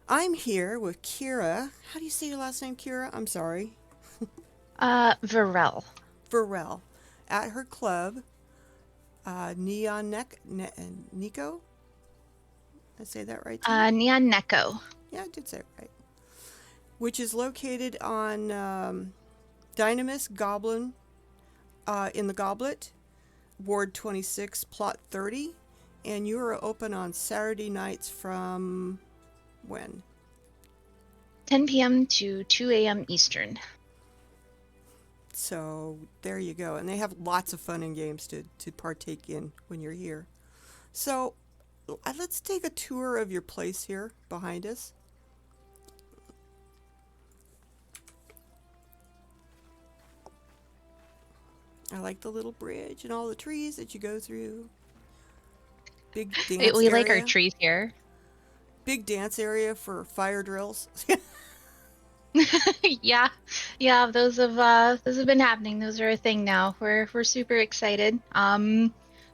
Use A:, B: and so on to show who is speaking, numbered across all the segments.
A: I'm here with Kiera. How do you say your last name, Kiera? I'm sorry.
B: Virelle.
A: Virelle. At her club, Neon Neko? Did I say that right to you?
B: Neon Neko.
A: Yeah, I did say it right. Which is located on Dynamis Goblin in the Goblet, Ward 26, Plot 30. And you are open on Saturday nights from when?
B: 10 p.m. to 2 a.m. Eastern.
A: So there you go. And they have lots of fun and games to partake in when you're here. So let's take a tour of your place here behind us. I like the little bridge and all the trees that you go through. Big dance
B: We like our
A: area.
B: trees here.
A: Big dance area for fire drills.
B: Yeah, yeah, those have been happening. Those are a thing now. We're super excited.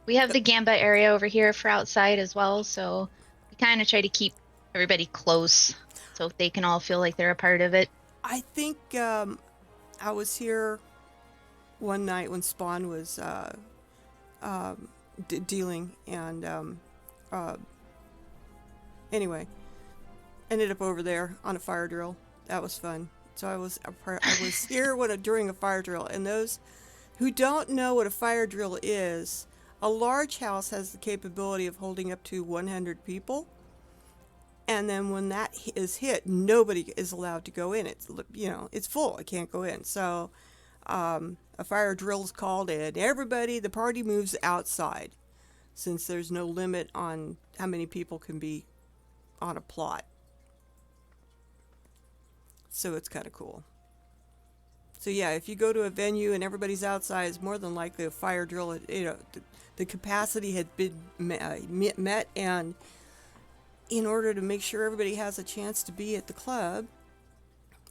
B: We have the Gamba area over here for outside as well, so we kind of try to keep everybody close so they can all feel like they're a part of it.
A: I think I was here one night when Spawn was dealing, and uh, anyway, ended up over there on a fire drill. That was fun. So I was here during a fire drill, and those who don't know what a fire drill is, a large house has the capability of holding up to 100 people. And then when that is hit, nobody is allowed to go in. It's full. It can't go in. So a fire drill is called, and the party moves outside, since there's no limit on how many people can be on a plot. So it's kind of cool. So yeah, if you go to a venue and everybody's outside, it's more than likely a fire drill. The capacity had been met, and in order to make sure everybody has a chance to be at the club,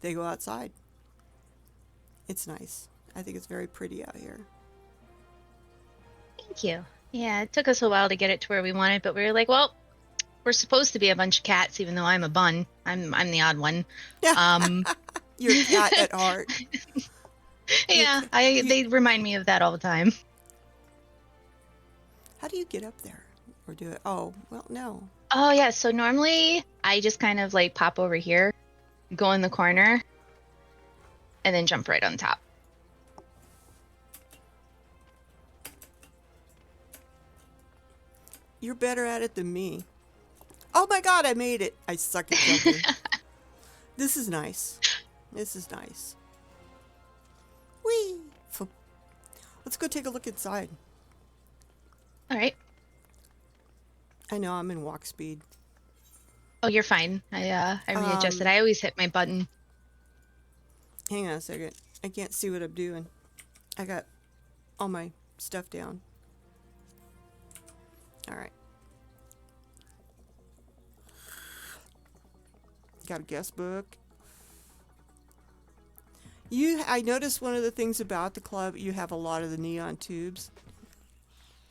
A: they go outside. It's nice. I think it's very pretty out here.
B: Thank you. Yeah, it took us a while to get it to where we wanted, but we were like, well, we're supposed to be a bunch of cats, even though I'm a bun. I'm the odd one.
A: Yeah,
B: Um,
A: you're a cat at heart. You're
B: yeah, I
A: you.
B: they remind me of that all the time.
A: How do you get up there or do it? Oh, well, no.
B: Oh yeah, so normally I just kind of like pop over here, go in the corner, and then jump right on top.
A: You're better at it than me. Oh my God, I made it. I suck at jumping. This is nice. This is nice. Whee! Let's go take a look inside.
B: All right.
A: I know I'm in walk speed.
B: Oh, you're fine. I readjusted.
A: Um,
B: I always hit my button.
A: Hang on a second. I can't see what I'm doing. I got all my stuff down. All right. Got a guest book. I noticed one of the things about the club, you have a lot of the neon tubes.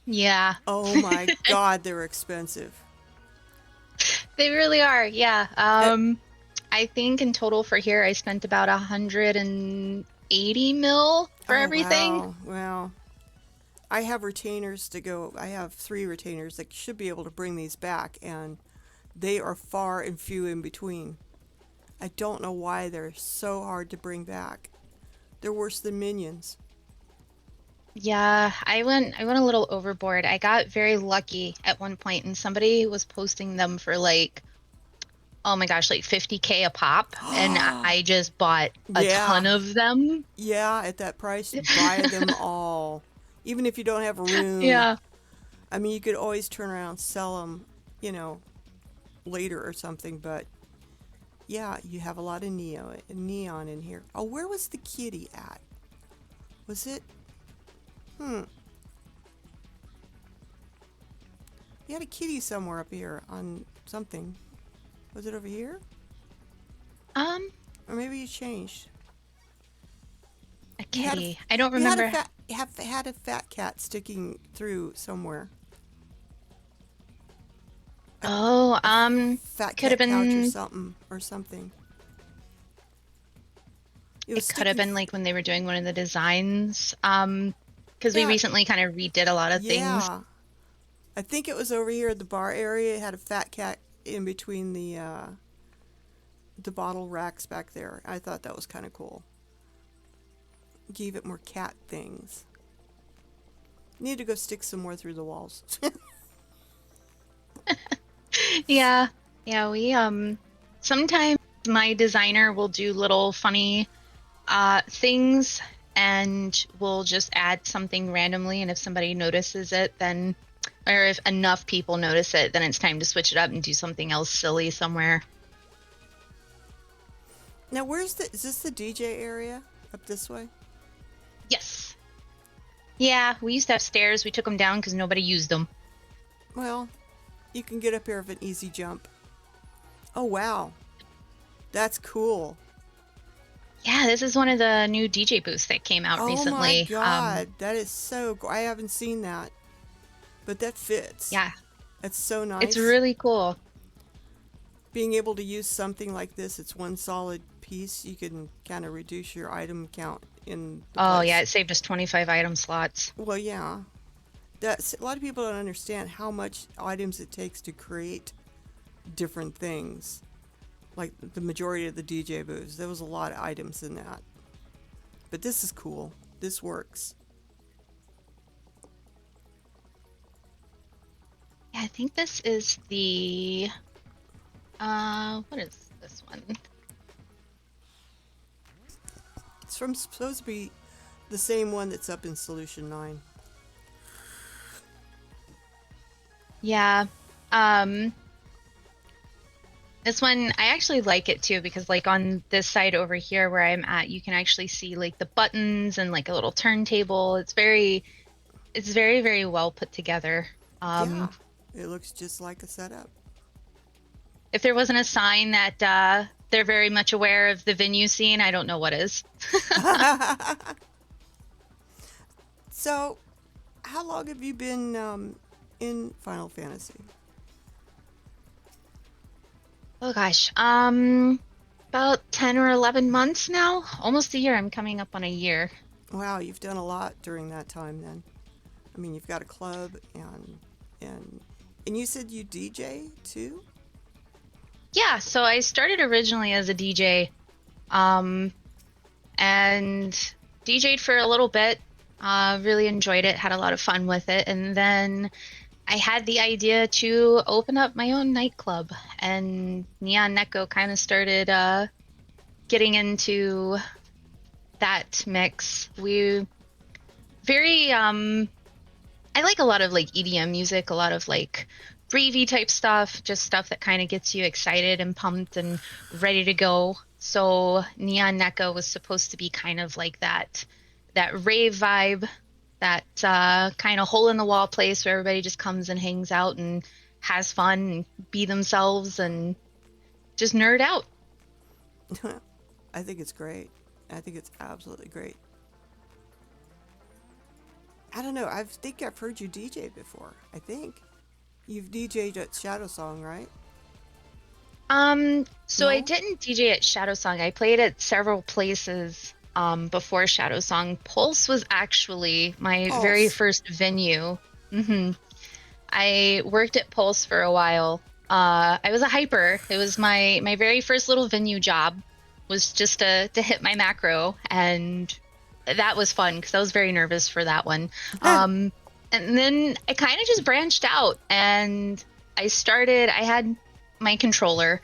B: Yeah.
A: Oh my God, they're expensive.
B: They really are. Yeah.
A: Uh,
B: I think in total for here I spent about 180 mil for
A: oh
B: everything.
A: wow, wow. I have retainers to go. I have 3 retainers that should be able to bring these back, and they are far and few in between. I don't know why they're so hard to bring back. They're worse than minions.
B: Yeah, I went a little overboard. I got very lucky at one point and somebody was posting them for like, oh my gosh, like 50K a pop, and I just bought a
A: Yeah,
B: ton of them.
A: yeah, at that price, buy them all. Even if you don't have room.
B: Yeah.
A: I mean, you could always turn around and sell them, you know, later or something, but yeah, you have a lot of neon in here. Oh, where was the kitty at? Was it? Hmm. You had a kitty somewhere up here on something. Was it over here?
B: Um,
A: Or maybe you changed.
B: a
A: You had a
B: kitty. I don't
A: you had a
B: remember.
A: fat have had a fat cat sticking through somewhere. A,
B: Oh,
A: a fat
B: could have
A: cat couch
B: been
A: or something. It was
B: it could have
A: sticky.
B: been like when they were doing one of the designs. Because we
A: Yeah,
B: recently kind of redid a lot of things.
A: yeah. I think it was over here at the bar area. It had a fat cat in between the bottle racks back there. I thought that was kind of cool. Gave it more cat things. Need to go stick some more through the walls.
B: Yeah. Yeah, we sometimes my designer will do little funny things and we'll just add something randomly and if somebody notices it then or if enough people notice it, then it's time to switch it up and do something else silly somewhere.
A: Now, is this the DJ area up this way?
B: Yes. Yeah, we used to have stairs. We took them down because nobody used them.
A: Well, you can get up here with an easy jump. Oh, wow. That's cool.
B: Yeah, this is one of the new DJ booths that came out
A: Oh my
B: recently.
A: God. That is so cool. I haven't seen that, but that fits.
B: Yeah,
A: That's so
B: it's
A: nice.
B: really cool.
A: Being able to use something like this, it's one solid piece, you can kind of reduce your item count in the
B: Oh, yeah,
A: place.
B: it saved us 25 item slots.
A: Well, yeah. That's a lot of people don't understand how much items it takes to create different things. Like the majority of the DJ booths, there was a lot of items in that. But this is cool. This works.
B: Yeah, I think this is the what is this one?
A: It's from supposed to be the same one that's up in Solution 9.
B: Yeah. This one, I actually like it too because like on this side over here where I'm at, you can actually see like the buttons and like a little turntable. It's very, very well put together.
A: Yeah,
B: Um,
A: it looks just like a setup.
B: if there wasn't a sign that they're very much aware of the venue scene, I don't know what is.
A: So, how long have you been in Final Fantasy?
B: Oh gosh, about 10 or 11 months now, almost a year. I'm coming up on a year.
A: Wow, you've done a lot during that time then. I mean, you've got a club and and you said you DJ too?
B: Yeah, so I started originally as a DJ, um, and DJ'd for a little bit. Really enjoyed it, had a lot of fun with it, and then I had the idea to open up my own nightclub, and Neon Neko kind of started getting into that mix. We very I like a lot of like EDM music, a lot of like ravey type stuff, just stuff that kind of gets you excited and pumped and ready to go. So Neon Neko was supposed to be kind of like that rave vibe, that kind of hole in the wall place where everybody just comes and hangs out and has fun and be themselves and just nerd out.
A: I think it's great. I think it's absolutely great. I don't know. I think I've heard you DJ before. I think you've DJ'd at Shadow Song, right?
B: So I
A: No?
B: didn't DJ at Shadow Song. I played at several places before Shadow Song. Pulse was actually my very
A: Pulse.
B: first venue. I worked at Pulse for a while. I was a hyper. It was my very first little venue job was just to hit my macro, and that was fun because I was very nervous for that one. And then I kind of just branched out and I had my controller,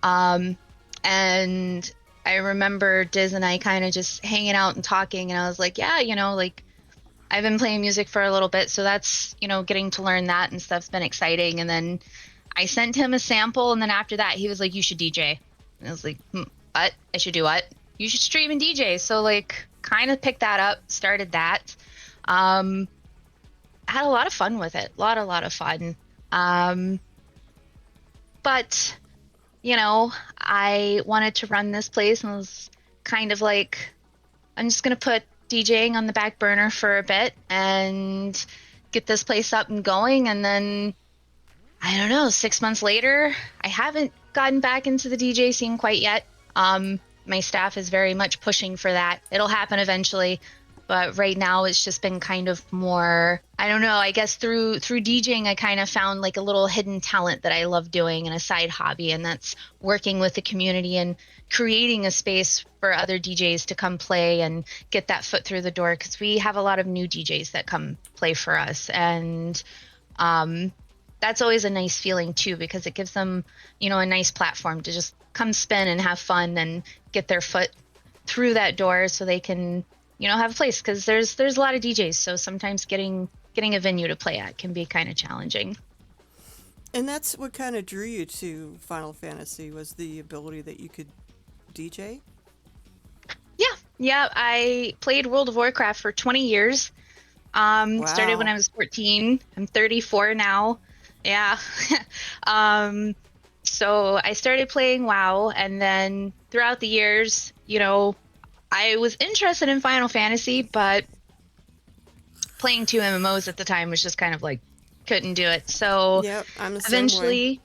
B: um, and I remember Diz and I kind of just hanging out and talking, and I was like, yeah, like I've been playing music for a little bit, so that's, getting to learn that and stuff's been exciting. And then I sent him a sample, and then after that, he was like, you should DJ. And I was like, what? I should do what? You should stream and DJ. So, like, kind of picked that up, started that. Um, had a lot of fun with it. A lot of fun. Um, but, I wanted to run this place and was kind of like, I'm just going to put DJing on the back burner for a bit and get this place up and going. And then I don't know, 6 months later, I haven't gotten back into the DJ scene quite yet. My staff is very much pushing for that. It'll happen eventually, but right now it's just been kind of more, I don't know, I guess through DJing I kind of found like a little hidden talent that I love doing and a side hobby, and that's working with the community and creating a space for other DJs to come play and get that foot through the door, because we have a lot of new DJs that come play for us. And um, that's always a nice feeling too, because it gives them, a nice platform to just come spin and have fun and get their foot through that door so they can, have a place. Because there's a lot of DJs, so sometimes getting a venue to play at can be kind of challenging.
A: And that's what kind of drew you to Final Fantasy was the ability that you could DJ.
B: Yeah, yeah. I played World of Warcraft for 20 years. Started when
A: Wow.
B: I was 14. I'm 34 now. Yeah. um, So I started playing WoW, and then throughout the years, I was interested in Final Fantasy, but playing two MMOs at the time was just kind of like couldn't do it. So
A: Yep, I'm the same way.
B: eventually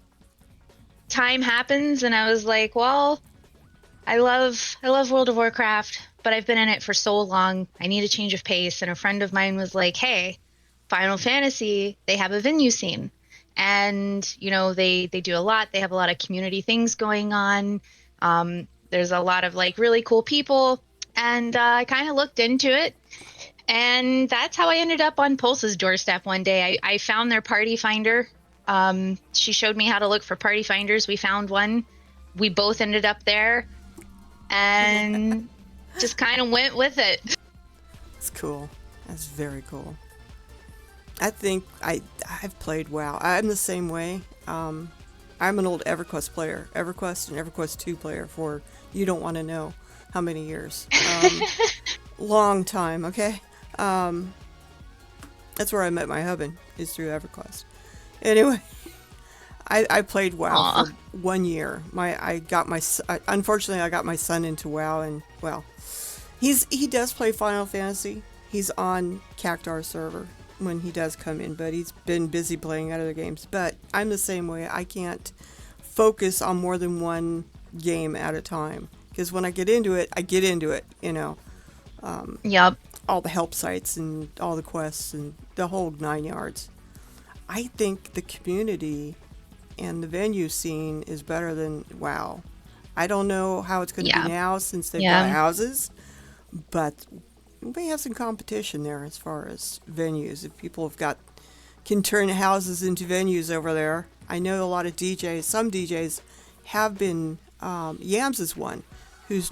B: time happens and I was like, well, I love World of Warcraft, but I've been in it for so long. I need a change of pace. And a friend of mine was like, hey, Final Fantasy, they have a venue scene. And, they do a lot. They have a lot of community things going on. There's a lot of like really cool people. And I kind of looked into it. And that's how I ended up on Pulse's doorstep one day. I found their party finder. She showed me how to look for party finders. We found one. We both ended up there and just kind of went with it.
A: It's cool. That's very cool. I think I've played WoW. I'm the same way. I'm an old EverQuest player, EverQuest and EverQuest 2 player for you don't want to know how many years. Long time, okay? Um, that's where I met my husband, is through EverQuest. Anyway, I played WoW
B: Aw.
A: for 1 year. Unfortunately I got my son into WoW, and well, he does play Final Fantasy. He's on Cactar server when he does come in, but he's been busy playing other games. But I'm the same way. I can't focus on more than one game at a time because when I get into it, I get into it.
B: Yup.
A: All the help sites and all the quests and the whole 9 yards. I think the community and the venue scene is better than WoW. I don't know how it's going to be
B: Yeah.
A: now since they've got
B: Yeah.
A: houses, but we have some competition there as far as venues. If people can turn houses into venues over there. I know a lot of DJs. Some DJs have been. Yams is one who's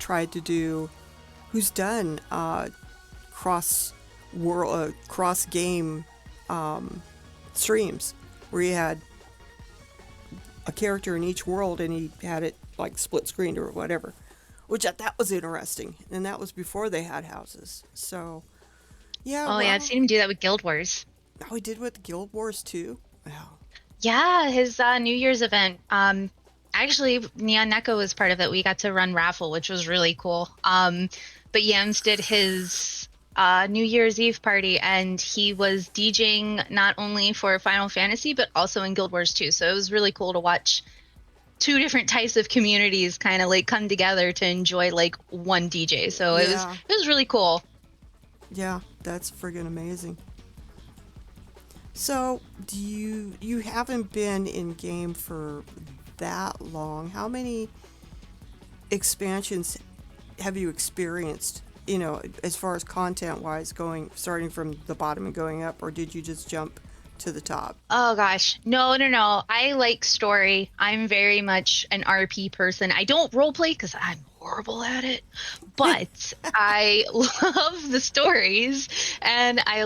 A: done cross world, cross game streams where he had a character in each world and he had it like split screened or whatever, which that was interesting, and that was before they had houses. So yeah,
B: Oh, yeah. I've
A: well,
B: seen him do that with Guild Wars.
A: oh, he did with Guild Wars too. Wow.
B: Yeah, his New Year's event. Actually, Neon Neko was part of it. We got to run raffle, which was really cool. But Yams did his New Year's Eve party, and he was DJing not only for Final Fantasy, but also in Guild Wars 2. So it was really cool to watch two different types of communities kind of like come together to enjoy like one DJ. So
A: Yeah,
B: it was really cool.
A: yeah, that's friggin' amazing. So, you haven't been in game for that long? How many expansions have you experienced? As far as content wise, starting from the bottom and going up, or did you just jump to the top?
B: Oh gosh. No, no, no. I like story. I'm very much an RP person. I don't roleplay because I'm horrible at it, but I love the stories and I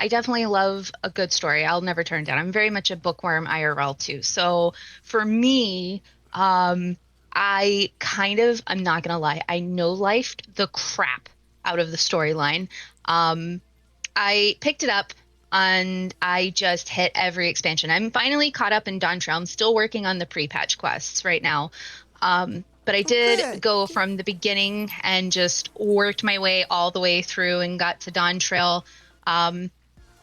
B: definitely love a good story. I'll never turn down. I'm very much a bookworm IRL too. So for me, I'm not gonna lie, I no lifed the crap out of the storyline. Um, I picked it up and I just hit every expansion. I'm finally caught up in Dawn Trail. I'm still working on the pre-patch quests right now. But I
A: Oh,
B: did
A: good.
B: go from the beginning and just worked my way all the way through and got to Dawn Trail. Um,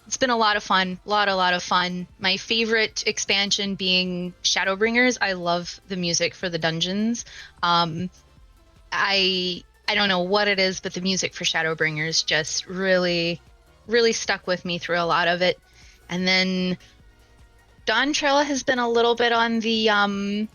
B: It's been a lot of fun, lot of fun. My favorite expansion being Shadowbringers. I love the music for the dungeons. Um, I don't know what it is, but the music for Shadowbringers just really stuck with me through a lot of it. And then Dawn Trail has been a little bit on the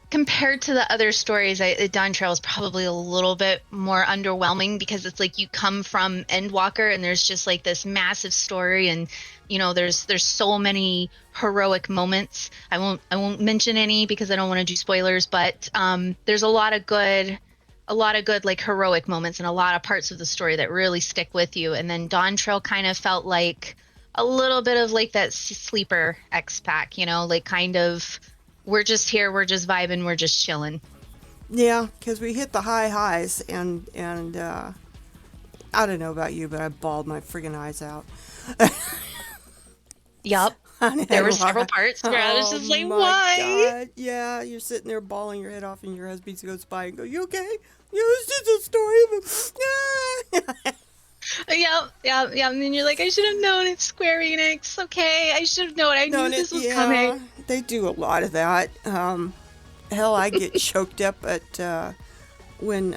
B: compared to the other stories, Dawn Trail is probably a little bit more underwhelming because it's like you come from Endwalker and there's just like this massive story, and there's so many heroic moments. I won't mention any because I don't want to do spoilers, but there's a lot of good like heroic moments and a lot of parts of the story that really stick with you. And then Dawn Trail kind of felt like a little bit of like that sleeper X pack, like kind of we're just here, we're just vibing, we're just chilling.
A: Yeah, because we hit the high highs, and I don't know about you, but I bawled my friggin' eyes out.
B: Yup.
A: On
B: There were several
A: Endwalker.
B: parts where I was
A: Oh
B: just like,
A: my
B: why?
A: god. Yeah, you're sitting there bawling your head off, and your husband goes by and go, "You okay? Yeah, it's just a story of a."
B: Yeah. And then you're like, I should have known it's Square Enix. Okay, I should have known. I
A: No,
B: knew
A: and
B: this was coming.
A: yeah, they do a lot of that. Hell, I get choked up at when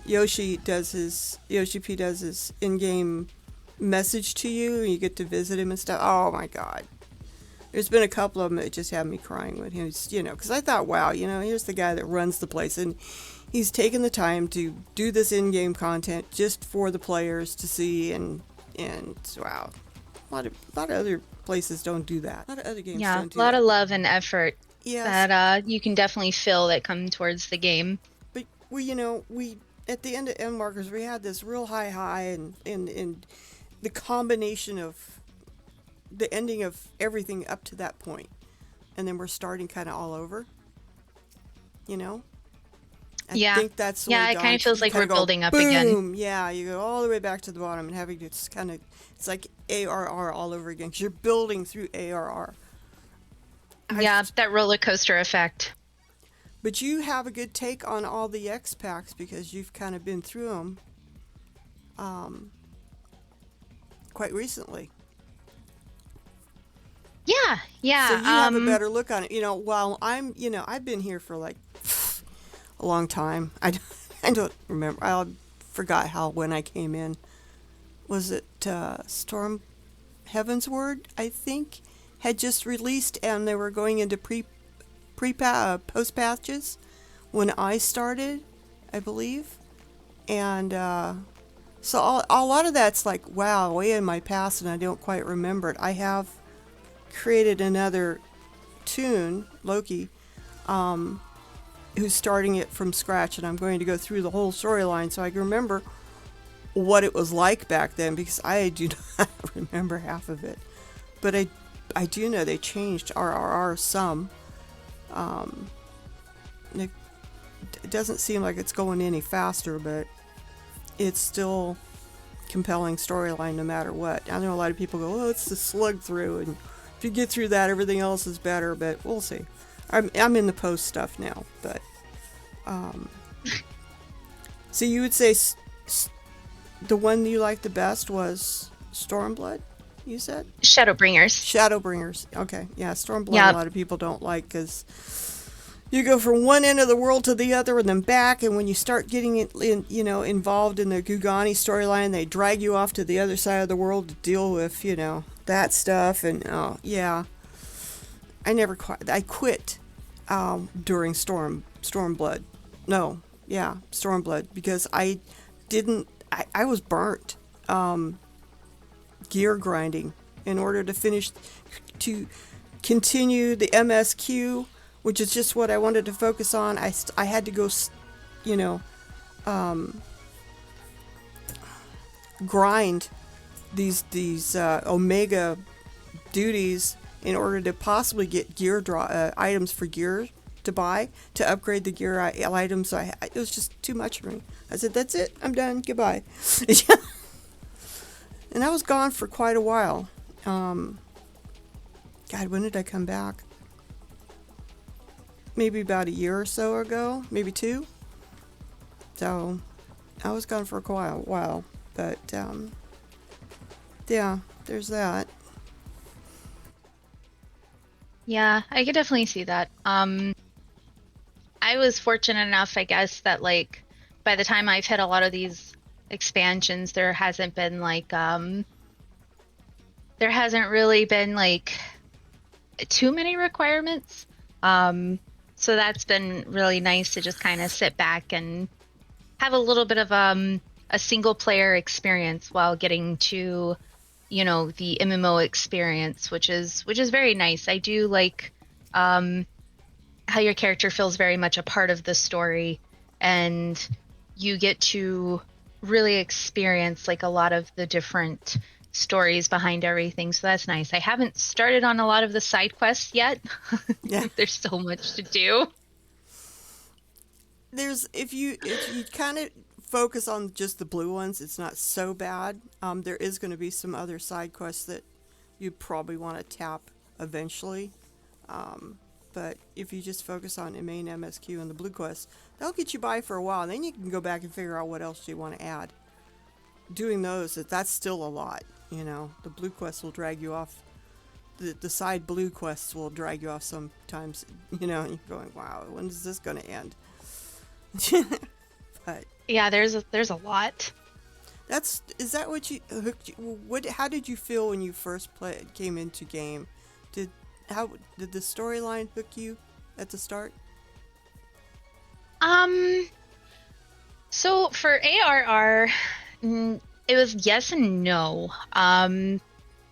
A: Yoshi P does his in-game message to you, and you get to visit him and stuff. Oh my god. There's been a couple of them that just had me crying with him, because I thought, wow, here's the guy that runs the place, and he's taken the time to do this in-game content just for the players to see, and wow, a lot of other places don't do that. A lot of other games
B: Yeah,
A: don't
B: a
A: do
B: lot
A: that.
B: of love and effort
A: Yes,
B: that you can definitely feel that come towards the game.
A: but we at the end of End Markers, we had this real high, and the combination of the ending of everything up to that point, and then we're starting kind of all over. You know, I
B: Yeah.
A: think that's the way
B: Yeah, it kind
A: Dawn.
B: of feels
A: You
B: like
A: kind
B: we're
A: of go
B: building up again.
A: boom, yeah. You go all the way back to the bottom and having to just kind of, it's like ARR all over again because you're building through ARR. I,
B: Yeah, that roller coaster effect.
A: but you have a good take on all the X packs because you've kind of been through them um, quite recently.
B: Yeah,
A: So
B: yeah.
A: you have a better look on it. While I've been here for like a long time. I don't remember. I forgot when I came in. Was it Storm Heaven's Word? I think had just released, and they were going into post patches when I started, I believe, and so a lot of that's like wow, way in my past, and I don't quite remember it. I have created another tune, Loki, who's starting it from scratch, and I'm going to go through the whole storyline so I can remember what it was like back then because I do not remember half of it. But I do know they changed RRR some. It doesn't seem like it's going any faster, but it's still compelling storyline no matter what. I know a lot of people go, "Oh, it's the slug through," and if you get through that, everything else is better. But we'll see. I'm in the post stuff now, but so you would say the one you liked the best was Stormblood, you said?
B: Shadowbringers.
A: Shadowbringers. Okay, yeah, Stormblood a
B: Yeah.
A: lot of people don't like because you go from one end of the world to the other and then back, and when you start getting involved in the Gugani storyline, they drag you off to the other side of the world to deal with, that stuff, and oh, yeah. I quit during Stormblood. No, yeah, Stormblood because I was burnt gear grinding in order to continue the MSQ, which is just what I wanted to focus on. I had to go, you know, grind these Omega duties in order to possibly get items for gear to buy to upgrade the gear items. It was just too much for me. I said, "That's it. I'm done. Goodbye." And I was gone for quite a while. God, when did I come back? Maybe about a year or so ago, maybe two. So I was gone for a while, but Yeah, there's that.
B: Yeah, I could definitely see that. I was fortunate enough, I guess, that like by the time I've hit a lot of these expansions, there hasn't really been like too many requirements. Um, so that's been really nice to just kind of sit back and have a little bit of a single player experience while getting to, the MMO experience, which is very nice. I do like um how your character feels very much a part of the story, and you get to really experience like a lot of the different stories behind everything. So that's nice. I haven't started on a lot of the side quests yet.
A: Yeah.
B: There's so much to do.
A: There's if you kind of focus on just the blue ones, it's not so bad. There is going to be some other side quests that you probably want to tap eventually. Um, but if you just focus on the main MSQ and the blue quests, that'll get you by for a while. And then you can go back and figure out what else you want to add. Doing those, that's still a lot. You know, the blue quests will drag you off. The side blue quests will drag you off sometimes. You know, and you're going, wow, when is this going to end? But
B: Yeah, there's a lot.
A: that's is that what you hooked you? What? How did you feel when you first came into game? Did how did the storyline hook you at the start?
B: Um, so for ARR, it was yes and no.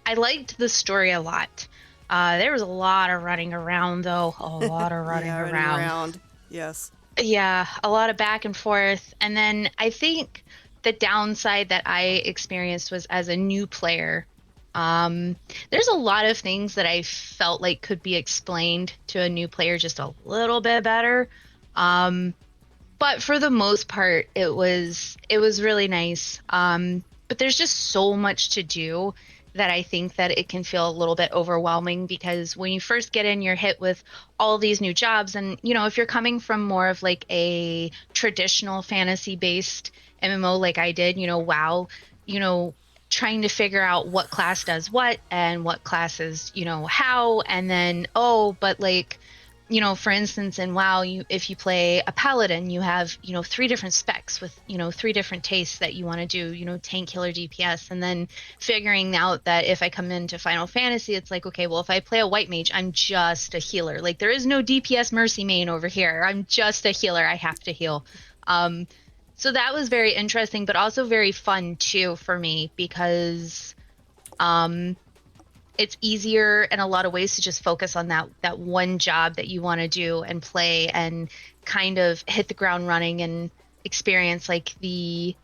B: I liked the story a lot. There was a lot of running around, though. A lot of running
A: Yeah, running
B: around.
A: around. Yes.
B: Yeah, a lot of back and forth. And then I think the downside that I experienced was as a new player. Um, there's a lot of things that I felt like could be explained to a new player just a little bit better. Um, but for the most part, it was really nice. But there's just so much to do that I think that it can feel a little bit overwhelming because when you first get in, you're hit with all these new jobs. And, if you're coming from more of like a traditional fantasy based MMO like I did, WoW, you know, trying to figure out what class does what and what classes, how, and then, oh, but like for instance, in WoW, if you play a paladin, you have, three different specs with, three different tastes that you want to do, tank, healer, DPS. And then figuring out that if I come into Final Fantasy, it's like, okay, well, if I play a white mage, I'm just a healer. Like there is no DPS mercy main over here. I'm just a healer. I have to heal. Um, so that was very interesting, but also very fun too for me because um it's easier in a lot of ways to just focus on that one job that you want to do and play and kind of hit the ground running and experience like the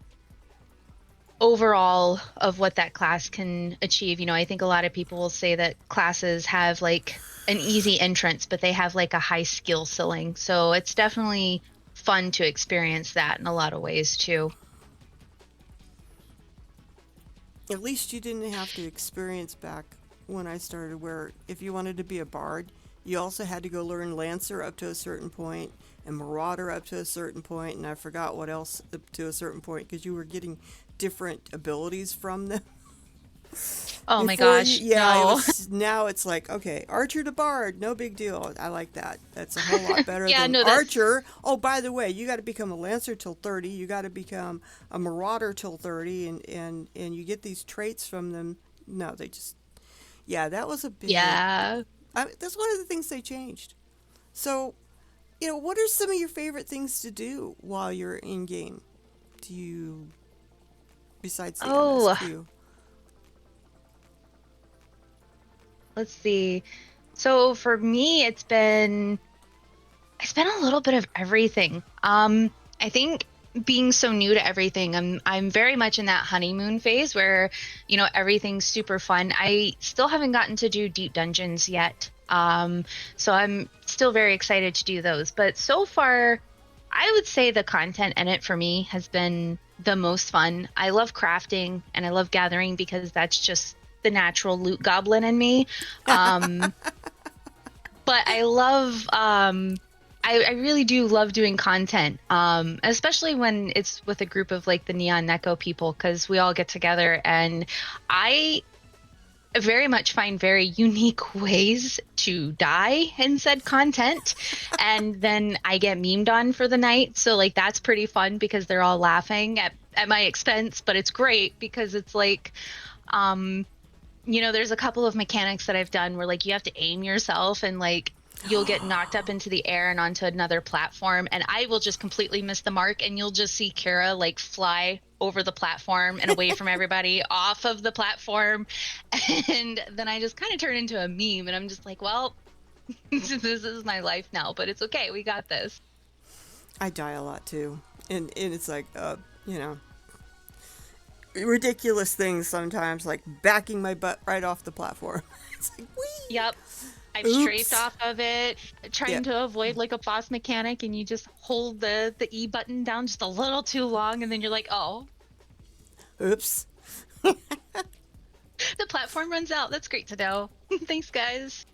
B: overall of what that class can achieve. I think a lot of people will say that classes have like an easy entrance, but they have like a high skill ceiling. So it's definitely fun to experience that in a lot of ways too.
A: At least you didn't have to experience back when I started where if you wanted to be a bard, you also had to go learn Lancer up to a certain point and Marauder up to a certain point, and I forgot what else up to a certain point because you were getting different abilities from them.
B: Oh my
A: Before
B: gosh,
A: yeah, it
B: no.
A: was now it's like, okay, Archer to Bard, no big deal. I like that. That's a whole lot better
B: Yeah,
A: than
B: no, that's
A: Archer. Oh, by the way, you got to become a Lancer till 30. You got to become a Marauder till 30 and you get these traits from them. No, they just yeah, that was a big
B: yeah.
A: that's one of the things they changed. So, what are some of your favorite things to do while you're in game? Do you besides the
B: Oh,
A: MSQ?
B: let's see. So for me, it's been a little bit of everything. I think being so new to everything, I'm very much in that honeymoon phase where, everything's super fun. I still haven't gotten to do deep dungeons yet. So I'm still very excited to do those. But so far, I would say the content in it for me has been the most fun. I love crafting and I love gathering because that's just the natural loot goblin in me. Um, but I really do love doing content, especially when it's with a group of like the Neon Neko people, because we all get together and I very much find very unique ways to die in said content. And then I get memed on for the night. So like that's pretty fun because they're all laughing at my expense, but it's great because it's like, um, there's a couple of mechanics that I've done where like you have to aim yourself and like you'll get knocked up into the air and onto another platform and I will just completely miss the mark and you'll just see Kiera like fly over the platform and away from everybody off of the platform and then I just kind of turn into a meme and I'm just like, well, this is my life now, but it's okay. We got this.
A: I die a lot too, and it's like you know ridiculous things sometimes, like backing my butt right off the platform. It's like
B: Yep. I've
A: wee,
B: strafed
A: oops,
B: off of it,
A: yeah,
B: trying to avoid like a boss mechanic, and you just hold the E button down just a little too long, and then you're like, oh,
A: oops.
B: the platform runs out. That's great to know. Thanks, guys.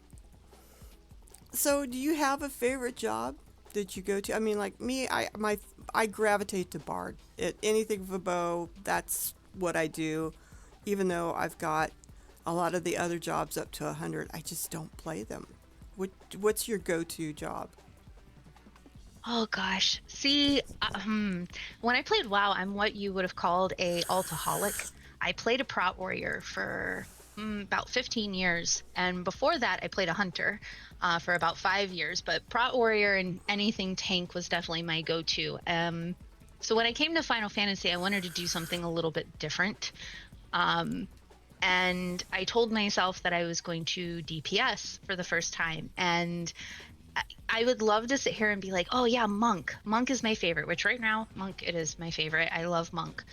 A: So, do you have a favorite job that you go to? I mean, like me, I gravitate to bard. Anything with a bow, that's what I do. Even though I've got a lot of the other jobs up to 100, I just don't play them. What's your go-to job?
B: Oh gosh. See, when I played WoW, I'm what you would have called a altaholic. I played a prot warrior for about 15 years, and before that, I played a hunter for about 5 years. But prot warrior and anything tank was definitely my go-to. So when I came to Final Fantasy, I wanted to do something a little bit different. Um, and I told myself that I was going to DPS for the first time, and I would love to sit here and be like, oh yeah, Monk. Monk is my favorite, which right now, Monk, it is my favorite. I love Monk.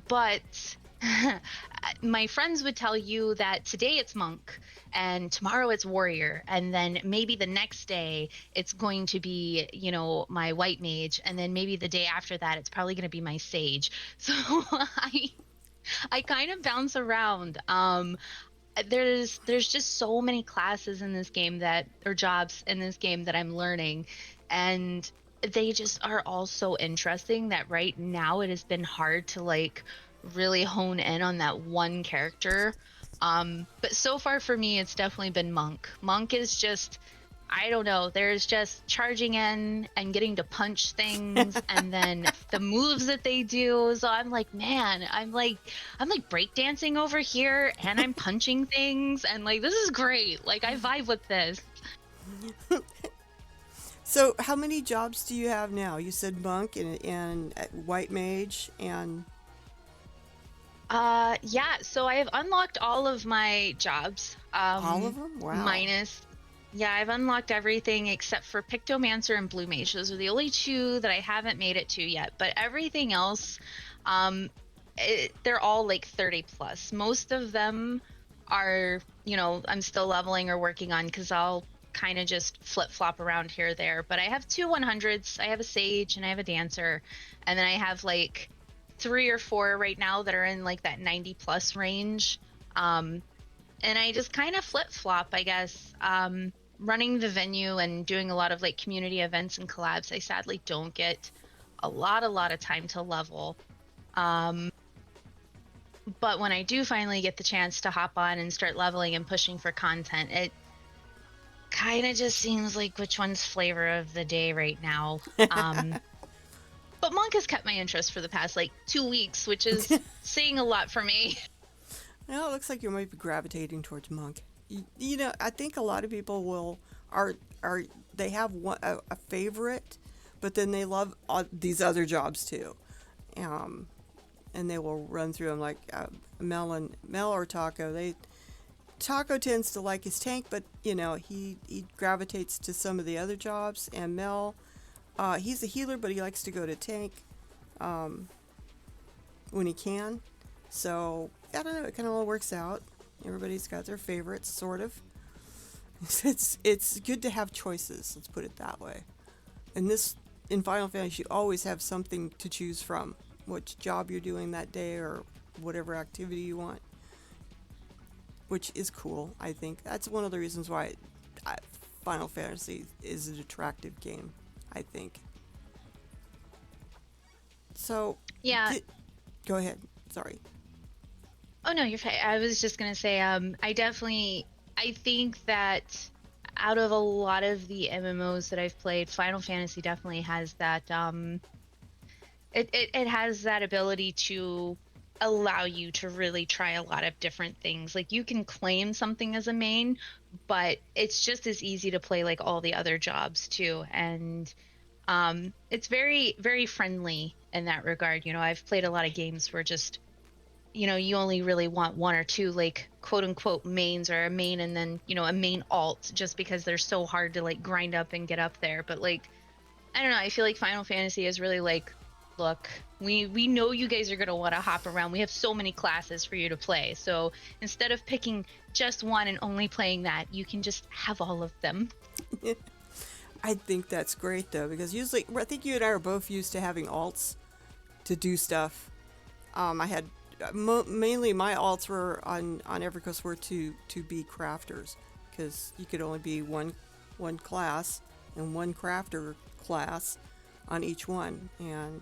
B: But my friends would tell you that today it's Monk and tomorrow it's Warrior. And then maybe the next day it's going to be, my White Mage. And then maybe the day after that, it's probably going to be my Sage. So I kind of bounce around. There's just so many classes in this game that or jobs in this game that I'm learning and they just are all so interesting that right now it has been hard to like really hone in on that one character. But so far for me it's definitely been Monk. Monk is just I don't know. There's just charging in and getting to punch things and then the moves that they do. So I'm like, man, I'm like breakdancing over here and I'm punching things and like this is great. Like I vibe with this.
A: So, how many jobs do you have now? You said monk and white mage and
B: Yeah, so I have unlocked all of my jobs.
A: all of them. Wow.
B: Minus yeah, I've unlocked everything except for Pictomancer and Blue Mage. Those are the only two that I haven't made it to yet, but everything else, um, they're all like 30 plus. Most of them are, I'm still leveling or working on because I'll kind of just flip flop around here or there. But I have two 100s. I have a Sage and I have a Dancer, and then I have like three or four right now that are in like that 90 plus range. And I just kind of flip flop, I guess. Running the venue and doing a lot of like community events and collabs, I sadly don't get a lot of time to level. Um, but when I do finally get the chance to hop on and start leveling and pushing for content, it kind of just seems like which one's flavor of the day right now. But Monk has kept my interest for the past like 2 weeks, which is saying a lot for me.
A: Well, it looks like you might be gravitating towards monk. I think a lot of people will are they have a favorite, but then they love these other jobs too, um, and they will run through them like Mel or Taco. Taco tends to like his tank, but he gravitates to some of the other jobs, and Mel, he's a healer, but he likes to go to tank um, when he can. So I don't know. It kind of all works out. Everybody's got their favorites, sort of. It's good to have choices. Let's put it that way. And this in Final Fantasy, you always have something to choose from. Which job you're doing that day, or whatever activity you want, which is cool. I think that's one of the reasons why Final Fantasy is an attractive game, I think. So,
B: Yeah.
A: di- go ahead. Sorry.
B: Oh no, you're fine. I was just gonna say, I think that out of a lot of the MMOs that I've played, Final Fantasy definitely has that, it has that ability to allow you to really try a lot of different things. Like you can claim something as a main, but it's just as easy to play like all the other jobs too. And it's very, very friendly in that regard. I've played a lot of games where just you only really want one or two like quote unquote mains or a main and then a main alt just because they're so hard to like grind up and get up there. But like I don't know, I feel like Final Fantasy is really like, look, we know you guys are going to want to hop around. We have so many classes for you to play. So instead of picking just one and only playing that, you can just have all of them.
A: I think that's great though, because usually I think you and I are both used to having alts to do stuff. I had mainly my alts were on EverQuest were to be crafters, because you could only be one class and one crafter class on each one. And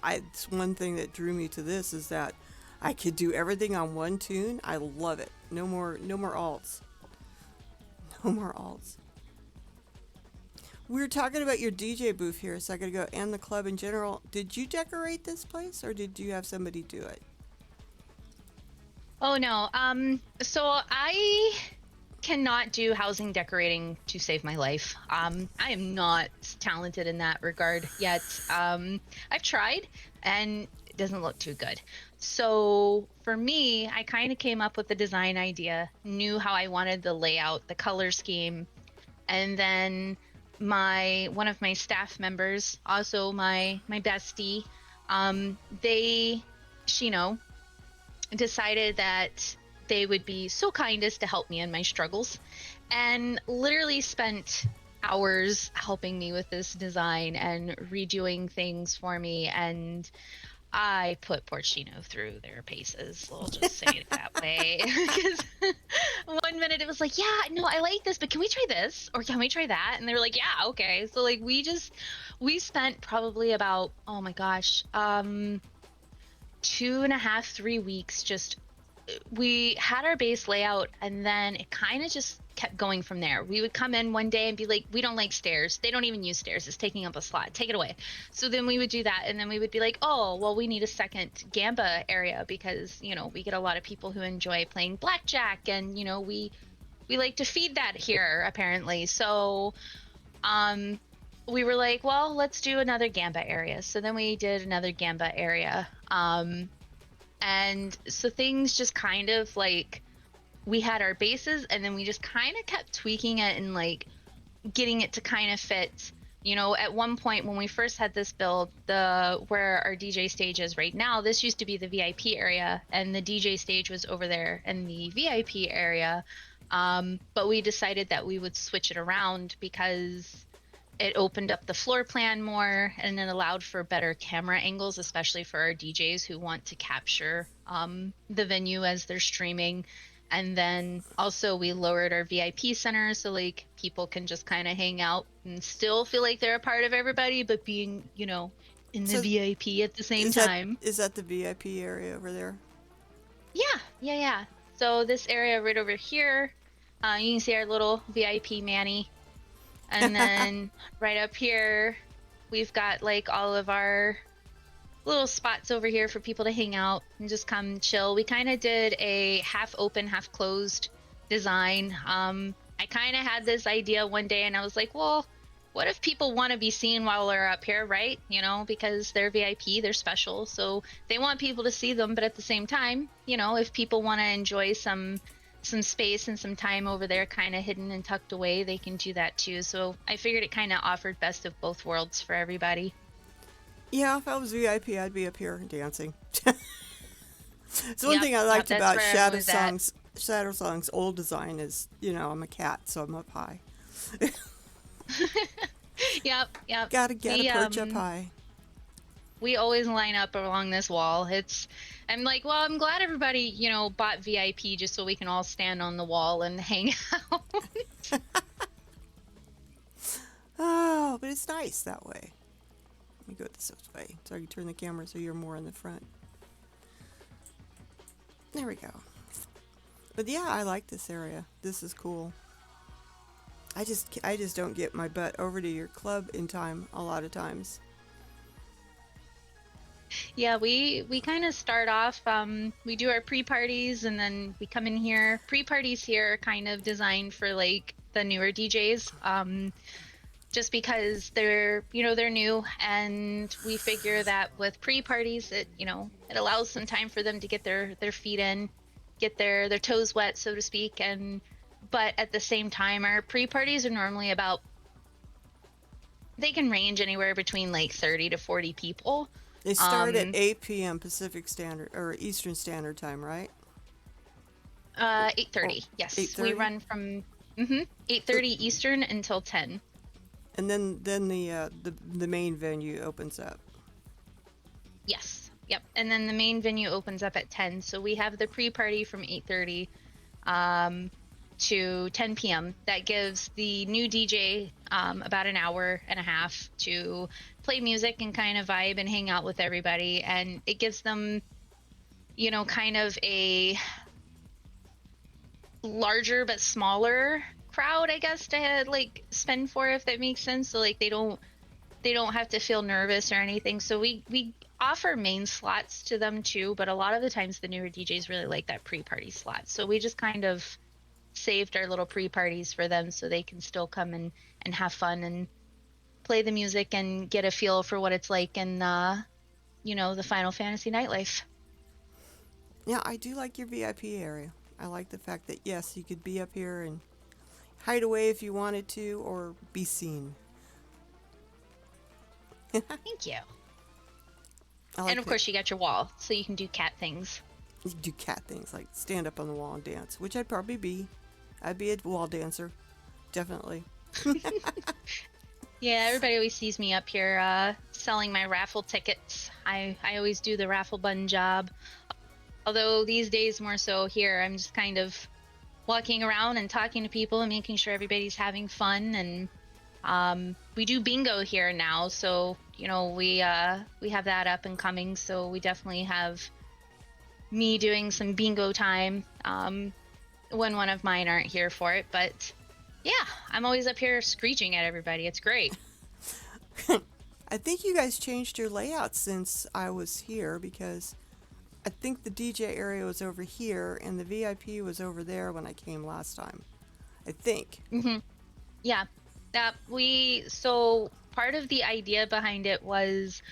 A: it's one thing that drew me to this is that I could do everything on one tune. I love it. No more alts. No more alts. We were talking about your DJ booth here a second ago and the club in general. Did you decorate this place or did you have somebody do it?
B: Oh no. So I cannot do housing decorating to save my life. I am not talented in that regard yet. I've tried and it doesn't look too good. So for me, I kind of came up with the design idea, knew how I wanted the layout, the color scheme, and then my one of my staff members, also my bestie, they, Shino, decided that they would be so kind as to help me in my struggles and literally spent hours helping me with this design and redoing things for me. And I put Porcino through their paces. We'll just say it that way. Because one minute it was like, yeah, no, I like this, but can we try this? Or can we try that? And they were like, yeah, okay. So like we spent probably about, oh my gosh, 2.5, 3 weeks just we had our base layout and then it kind of just kept going from there. We would come in one day and be like, we don't like stairs. They don't even use stairs. It's taking up a slot. Take it away. So then we would do that. And then we would be like, oh, well, we need a second Gamba area because, we get a lot of people who enjoy playing blackjack and, we like to feed that here apparently. So, um, we were like, well, let's do another Gamba area. So then we did another Gamba area. And so things just kind of like we had our bases and then we just kind of kept tweaking it and like getting it to kind of fit. At one point when we first had this build, the where our DJ stage is right now, this used to be the VIP area and the DJ stage was over there in the VIP area. But we decided that we would switch it around because it opened up the floor plan more and it allowed for better camera angles, especially for our DJs who want to capture the venue as they're streaming. And then also we lowered our VIP center so like people can just kind of hang out and still feel like they're a part of everybody, but being, in the
A: So
B: VIP at the same
A: is that
B: time.
A: is that the VIP area over there?
B: Yeah, yeah, yeah. So this area right over here, you can see our little VIP Manny. And then right up here, we've got like all of our little spots over here for people to hang out and just come chill. We kind of did a half open, half closed design. I kind of had this idea one day and I was like, well, what if people want to be seen while they're up here, right? Because they're VIP, they're special. So they want people to see them. But at the same time, if people want to enjoy some space and some time over there kind of hidden and tucked away, they can do that too. So I figured it kind of offered best of both worlds for everybody.
A: Yeah, if I was VIP, I'd be up here dancing. It's one
B: Yep,
A: thing I
B: yep,
A: liked
B: that's
A: about
B: where everyone was at.
A: Shadow Song's old design is, I'm a cat, so I'm up high.
B: Yep, yep.
A: Gotta get a
B: We
A: perch up high.
B: we always line up along this wall. I'm like, well, I'm glad everybody, bought VIP just so we can all stand on the wall and hang out.
A: it's nice that way. Let me go this way so I can turn the camera so you're more in the front. There we go. But yeah, I like this area. This is cool. I just don't get my butt over to your club in time a lot of times.
B: Yeah, we kind of start off, we do our pre-parties and then we come in here. Pre-parties here are kind of designed for like the newer DJs. Just because they're new, and we figure that with pre-parties it allows some time for them to get their feet in, get their toes wet, so to speak. And but at the same time, our pre-parties are normally about, they can range anywhere between like 30 to 40 people.
A: They start at
B: um
A: 8 p.m. Pacific Standard or Eastern Standard Time, right? Oh,
B: 8:30, yes, we
A: 8:30.
B: run from 8:30 Eastern until 10.
A: And then the main venue opens up.
B: Yes. Yep. And then the main venue opens up at 10. So we have the pre-party from 8:30 um, to 10 p.m. That gives the new DJ about an hour and a half to play music and kind of vibe and hang out with everybody. And it gives them, kind of a larger but smaller crowd, I guess, to like spend for, if that makes sense. So like they don't have to feel nervous or anything. So we offer main slots to them too, but a lot of the times the newer DJs really like that pre-party slot. So we just kind of saved our little pre-parties for them so they can still come and have fun and play the music and get a feel for what it's like in the Final Fantasy nightlife.
A: Yeah, I do like your VIP area. I like the fact that yes, you could be up here and hide away if you wanted to or be seen.
B: Thank you.
A: I
B: And
A: like
B: of
A: that
B: course you got your wall so you can do cat things.
A: you do cat things like stand up on the wall and dance, which I'd probably be. I'd be a wall dancer. Definitely.
B: Yeah, everybody always sees me up here selling my raffle tickets. I always do the raffle button job. Although these days more so here, I'm just kind of walking around and talking to people and making sure everybody's having fun. And we do bingo here now, so we have that up and coming. So we definitely have me doing some bingo time when one of mine aren't here for it. But yeah, I'm always up here screeching at everybody. It's great.
A: I think you guys changed your layout since I was here because I think the DJ area was over here and the VIP was over there when I came last time. I think.
B: Hmm. Yeah, that we so part of the idea behind it was,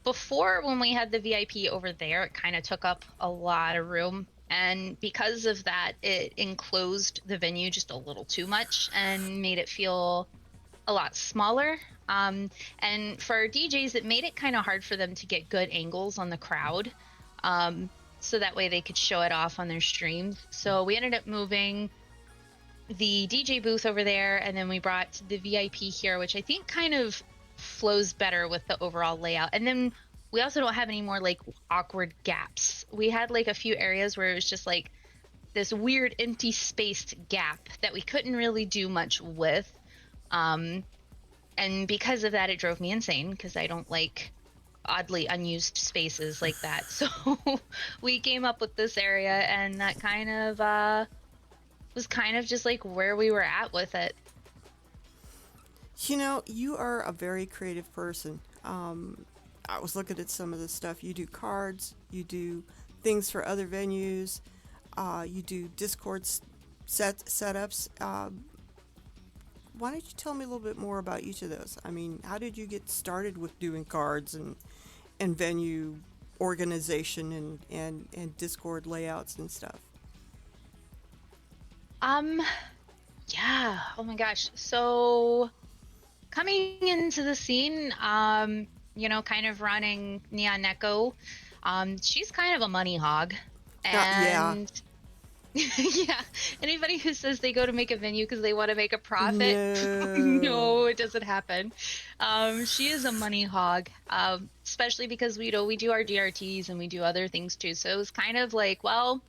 B: before, when we had the VIP over there, it kind of took up a lot of room. And because of that, it enclosed the venue just a little too much and made it feel a lot smaller. And for our DJs, it made it kind of hard for them to get good angles on the crowd. Um, so that way they could show it off on their streams. So we ended up moving the DJ booth over there, and then we brought the VIP here, which I think kind of flows better with the overall layout. And then we also don't have any more like awkward gaps. We had like a few areas where it was just like this weird empty spaced gap that we couldn't really do much with. And because of that, it drove me insane because I don't like oddly unused spaces like that. So we came up with this area, and that kind of was kind of just like where we were at with it.
A: You know, you are a very creative person. I was looking at some of the stuff. You do cards, you do things for other venues, you do Discord setups. Why don't you tell me a little bit more about each of those? I mean, how did you get started with doing cards and venue organization and Discord layouts and stuff?
B: Um, yeah. Oh my gosh. So coming into the scene, kind of running Neon Neko, she's kind of a money hog.
A: Yeah.
B: And yeah, anybody who says they go to make a venue because they want to make a profit,
A: No.
B: no, it doesn't happen. She is a money hog, especially because we do our DRTs and we do other things too. So it was kind of like, well,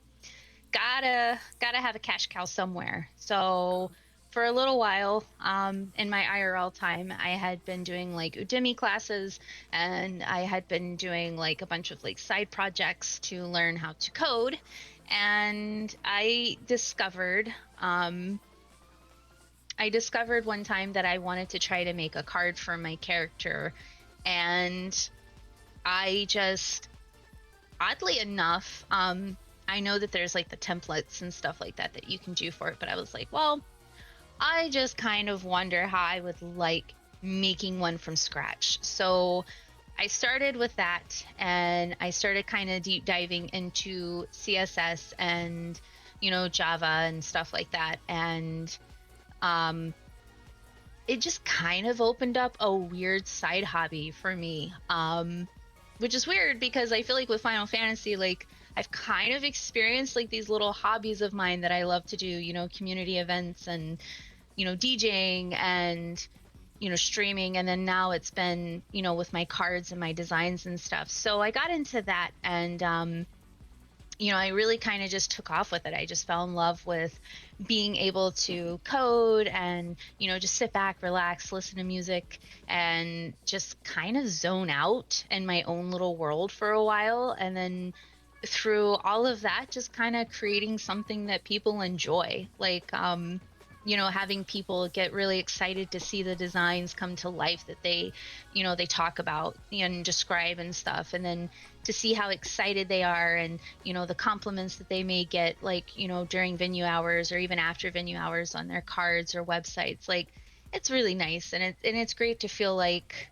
B: gotta have a cash cow somewhere. So for a little while, in my IRL time, I had been doing like Udemy classes, and I had been doing like a bunch of like side projects to learn how to code. And I discovered one time that I wanted to try to make a card for my character. And I just, oddly enough, I know that there's like the templates and stuff like that that you can do for it, but I was like, well, I just kind of wonder how I would like making one from scratch. So I started with that, and I started kind of deep diving into CSS and, Java and stuff like that. And um, it just kind of opened up a weird side hobby for me. Which is weird because I feel like with Final Fantasy, like I've kind of experienced like these little hobbies of mine that I love to do, community events and, DJing and, streaming. And then now it's been, with my cards and my designs and stuff. So I got into that, and I really kind of just took off with it. I just fell in love with being able to code and, just sit back, relax, listen to music, and just kind of zone out in my own little world for a while. And then through all of that, just kind of creating something that people enjoy. Like, having people get really excited to see the designs come to life that they talk about and describe and stuff. And then to see how excited they are, and, the compliments that they may get, like, during venue hours or even after venue hours on their cards or websites. Like, it's really nice. And it's great to feel like,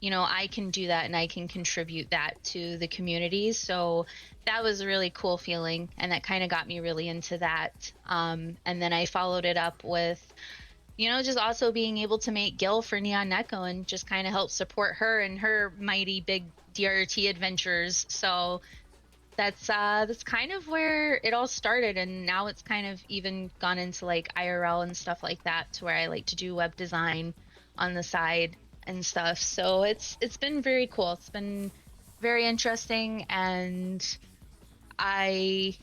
B: I can do that and I can contribute that to the community. So that was a really cool feeling. And that kind of got me really into that. And then I followed it up with, just also being able to make Gil for Neon Neko and just kind of help support her and her mighty big DRT adventures. So that's kind of where it all started. And now it's kind of even gone into like IRL and stuff like that, to where I like to do web design on the side and stuff. So it's been very cool. It's been very interesting, and I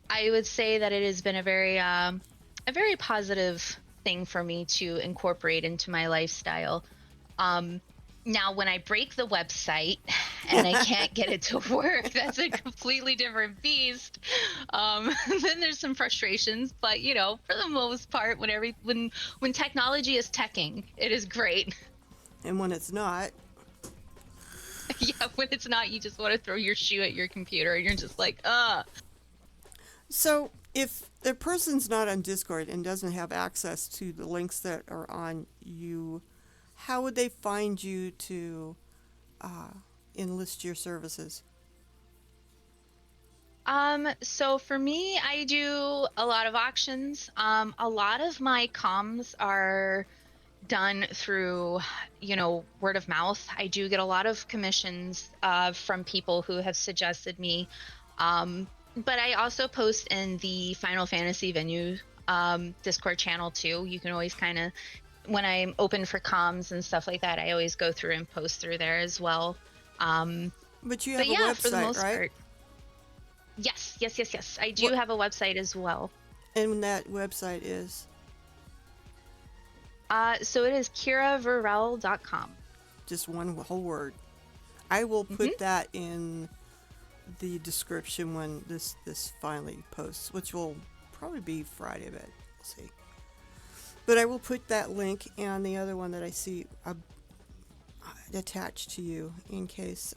B: I would say that it has been a very positive thing for me to incorporate into my lifestyle. Um, Now, when I break the website and I can't get it to work, that's a completely different beast. Then there's some frustrations, but for the most part, when technology is teching, it is great.
A: And when it's not,
B: Yeah, when it's not, you just want to throw your shoe at your computer, and you're just like,
A: so if the person's not on Discord and doesn't have access to the links that are on you, how would they find you to uh, enlist your services?
B: So for me, I do a lot of auctions. A lot of my comms are done through, word of mouth. I do get a lot of commissions from people who have suggested me. But I also post in the Final Fantasy venue Discord channel too. You can always kind of, when I'm open for comms and stuff like that, I always go through and post through there as well. Um,
A: But you
B: but
A: have a
B: yeah, for the
A: website,
B: most
A: right?
B: part, yes, yes, yes, yes. I do
A: What?
B: have a website as well.
A: And that website is
B: So it is KieraVirelle.com.
A: just one whole word. I will
B: Mm-hmm.
A: put that in the description when this finally posts, which will probably be Friday, but we'll see. But I will put that link and the other one that I see attached to you in case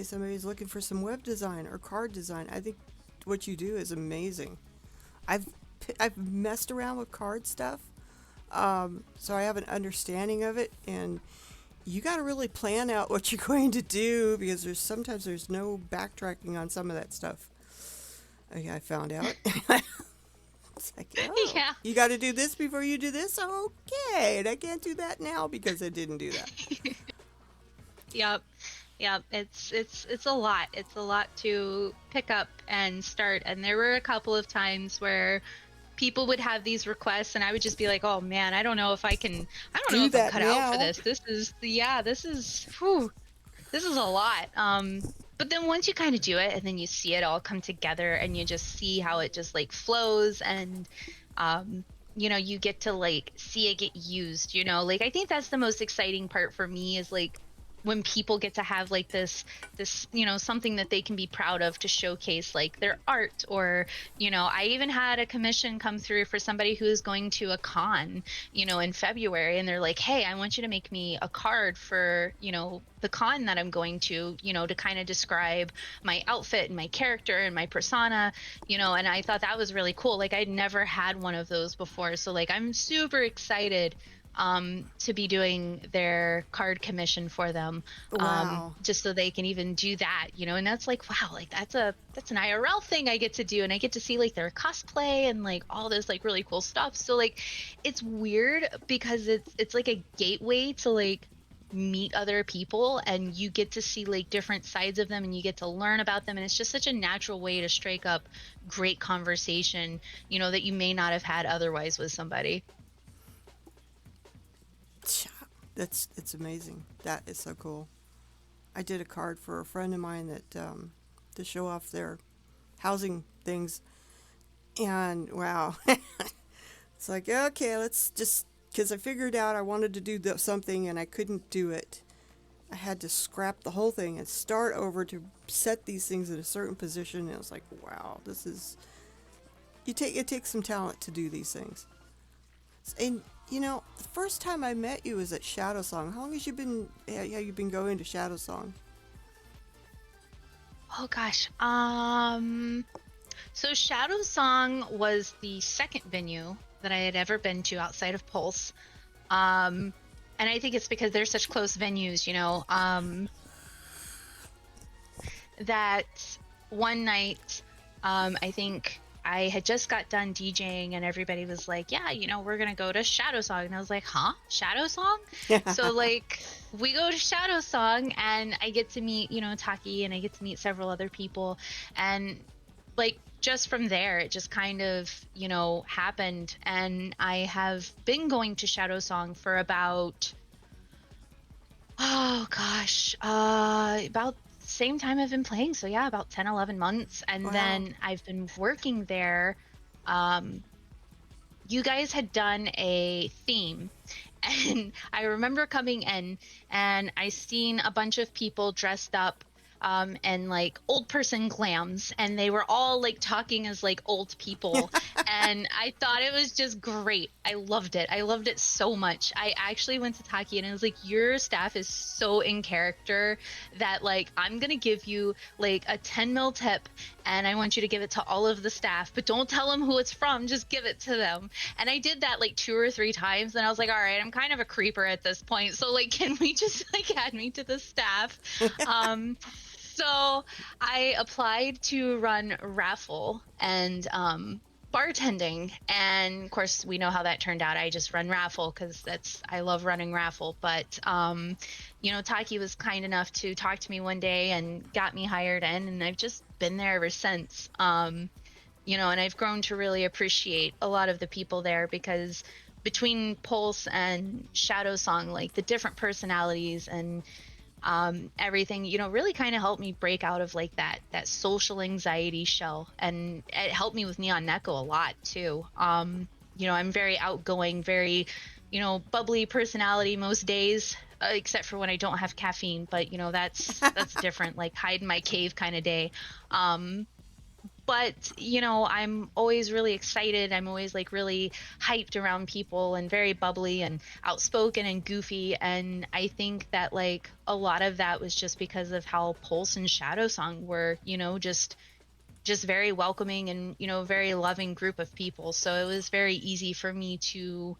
A: somebody's looking for some web design or card design. I think what you do is amazing. I've I've messed around with card stuff, so I have an understanding of it, and you got to really plan out what you're going to do because there's no backtracking on some of that stuff. Okay, I found out. It's like, oh,
B: Yeah.
A: you got to do this before you do this? Okay, and I can't do that now because I didn't do that.
B: Yep. Yep. It's a lot. It's a lot to pick up and start. And there were a couple of times where people would have these requests, and I would just be like, "Oh man, I don't know
A: Do
B: if I'm
A: that
B: cut out for
A: now.
B: this. This is, yeah, this is, whew, this is a lot." But then once you kind of do it and then you see it all come together and you just see how it just like flows and um you get to like see it get used, like I think that's the most exciting part for me is like when people get to have like this something that they can be proud of to showcase like their art. Or I even had a commission come through for somebody who is going to a con in February, and they're like, hey, I want you to make me a card for the con that I'm going to kind of describe my outfit and my character and my persona. And I thought that was really cool. Like I'd never had one of those before, so like I'm super excited to be doing their card commission for them,
A: Wow.
B: just so they can even do that, and that's like, wow, like that's an IRL thing I get to do, and I get to see like their cosplay and like all this like really cool stuff. So like it's weird because it's like a gateway to like meet other people, and you get to see like different sides of them and you get to learn about them, and it's just such a natural way to strike up great conversation, that you may not have had otherwise with somebody.
A: That's it's amazing. That is so cool. I did a card for a friend of mine that to show off their housing things, and wow, it's like okay, let's just because I figured out I wanted to do something and I couldn't do it. I had to scrap the whole thing and start over to set these things in a certain position. And it was like, wow, this is it takes some talent to do these things. And the first time I met you was at Shadow Song. How long has you been? Have you been going to Shadow Song?
B: Oh gosh. So Shadow Song was the second venue that I had ever been to outside of Pulse. Um, and I think it's because they're such close venues, that one night, I think I had just got done DJing and everybody was like, yeah, we're gonna go to Shadow Song. And I was like, huh? Shadow Song? So like we go to Shadow Song and I get to meet, Taki, and I get to meet several other people. And like just from there, it just kind of, happened. And I have been going to Shadow Song for about, oh gosh, about the same time I've been playing. So yeah, about 10, 11 months. And
A: Wow.
B: then I've been working there. Um, you guys had done a theme. And I remember coming in and I seen a bunch of people dressed up and like old person glams, and they were all like talking as like old people. And I thought it was just great. I loved it. I loved it so much. I actually went to Taki and I was like, your staff is so in character that like I'm gonna give you like a 10 mil tip, and I want you to give it to all of the staff, but don't tell them who it's from, just give it to them. And I did that like 2 or 3 times, and I was like, all right, I'm kind of a creeper at this point, so like can we just like add me to the staff? um so I applied to run raffle and bartending, and of course we know how that turned out. I just run raffle because I love running raffle. But Taki was kind enough to talk to me one day and got me hired in, and I've just been there ever since. And I've grown to really appreciate a lot of the people there, because between Pulse and Shadow Song, like the different personalities and everything, really kind of helped me break out of like that social anxiety shell, and it helped me with Neon Neko a lot too. I'm very outgoing, very bubbly personality most days, except for when I don't have caffeine, but that's different, like hide in my cave kind of day. But I'm always really excited. I'm always like really hyped around people and very bubbly and outspoken and goofy. And I think that like a lot of that was just because of how Pulse and Shadow Song were, just very welcoming and very loving group of people. So it was very easy for me to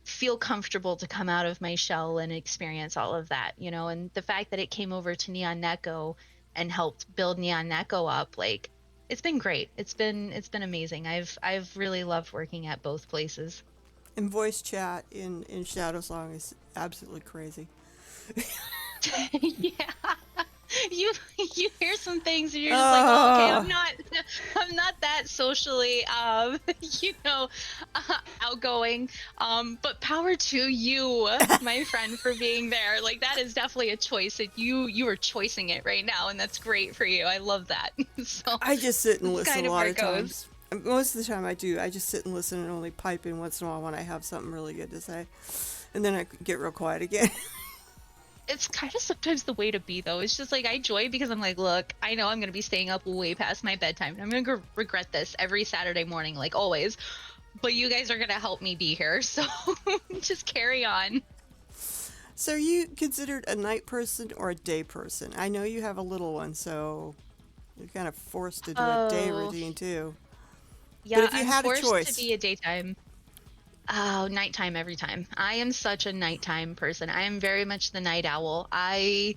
B: feel comfortable to come out of my shell and experience all of that, and the fact that it came over to Neon Neko and helped build Neon Neko up, like it's been great. It's been amazing. I've really loved working at both places.
A: And voice chat in Shadow Song is absolutely crazy.
B: Yeah. you you hear some things and you're just like, oh, okay, I'm
A: Oh,
B: not I'm not that socially you know outgoing. But power to you, my friend, for being there. Like that is definitely a choice that you are choicing it right now, and that's great for you. I love that. So
A: I just sit and
B: that's
A: listen
B: kind
A: a
B: of
A: lot
B: where it
A: of
B: goes.
A: times. Most of the time I do. I just sit and listen and only pipe in once in a while when I have something really good to say. And then I get real quiet again.
B: It's kind of sometimes the way to be though. It's just like I joy because I'm like, look, I know I'm gonna be staying up way past my bedtime, and I'm gonna regret this every Saturday morning, like always. But you guys are gonna help me be here, so just carry on.
A: So, are you considered a night person or a day person? I know you have a little one, so you're kind of forced to do a day
B: Oh,
A: routine too. But
B: yeah,
A: if you
B: I'm
A: had a
B: forced to
A: choice,
B: be a daytime. Oh, nighttime every time. I am such a nighttime person. I am very much the night owl. I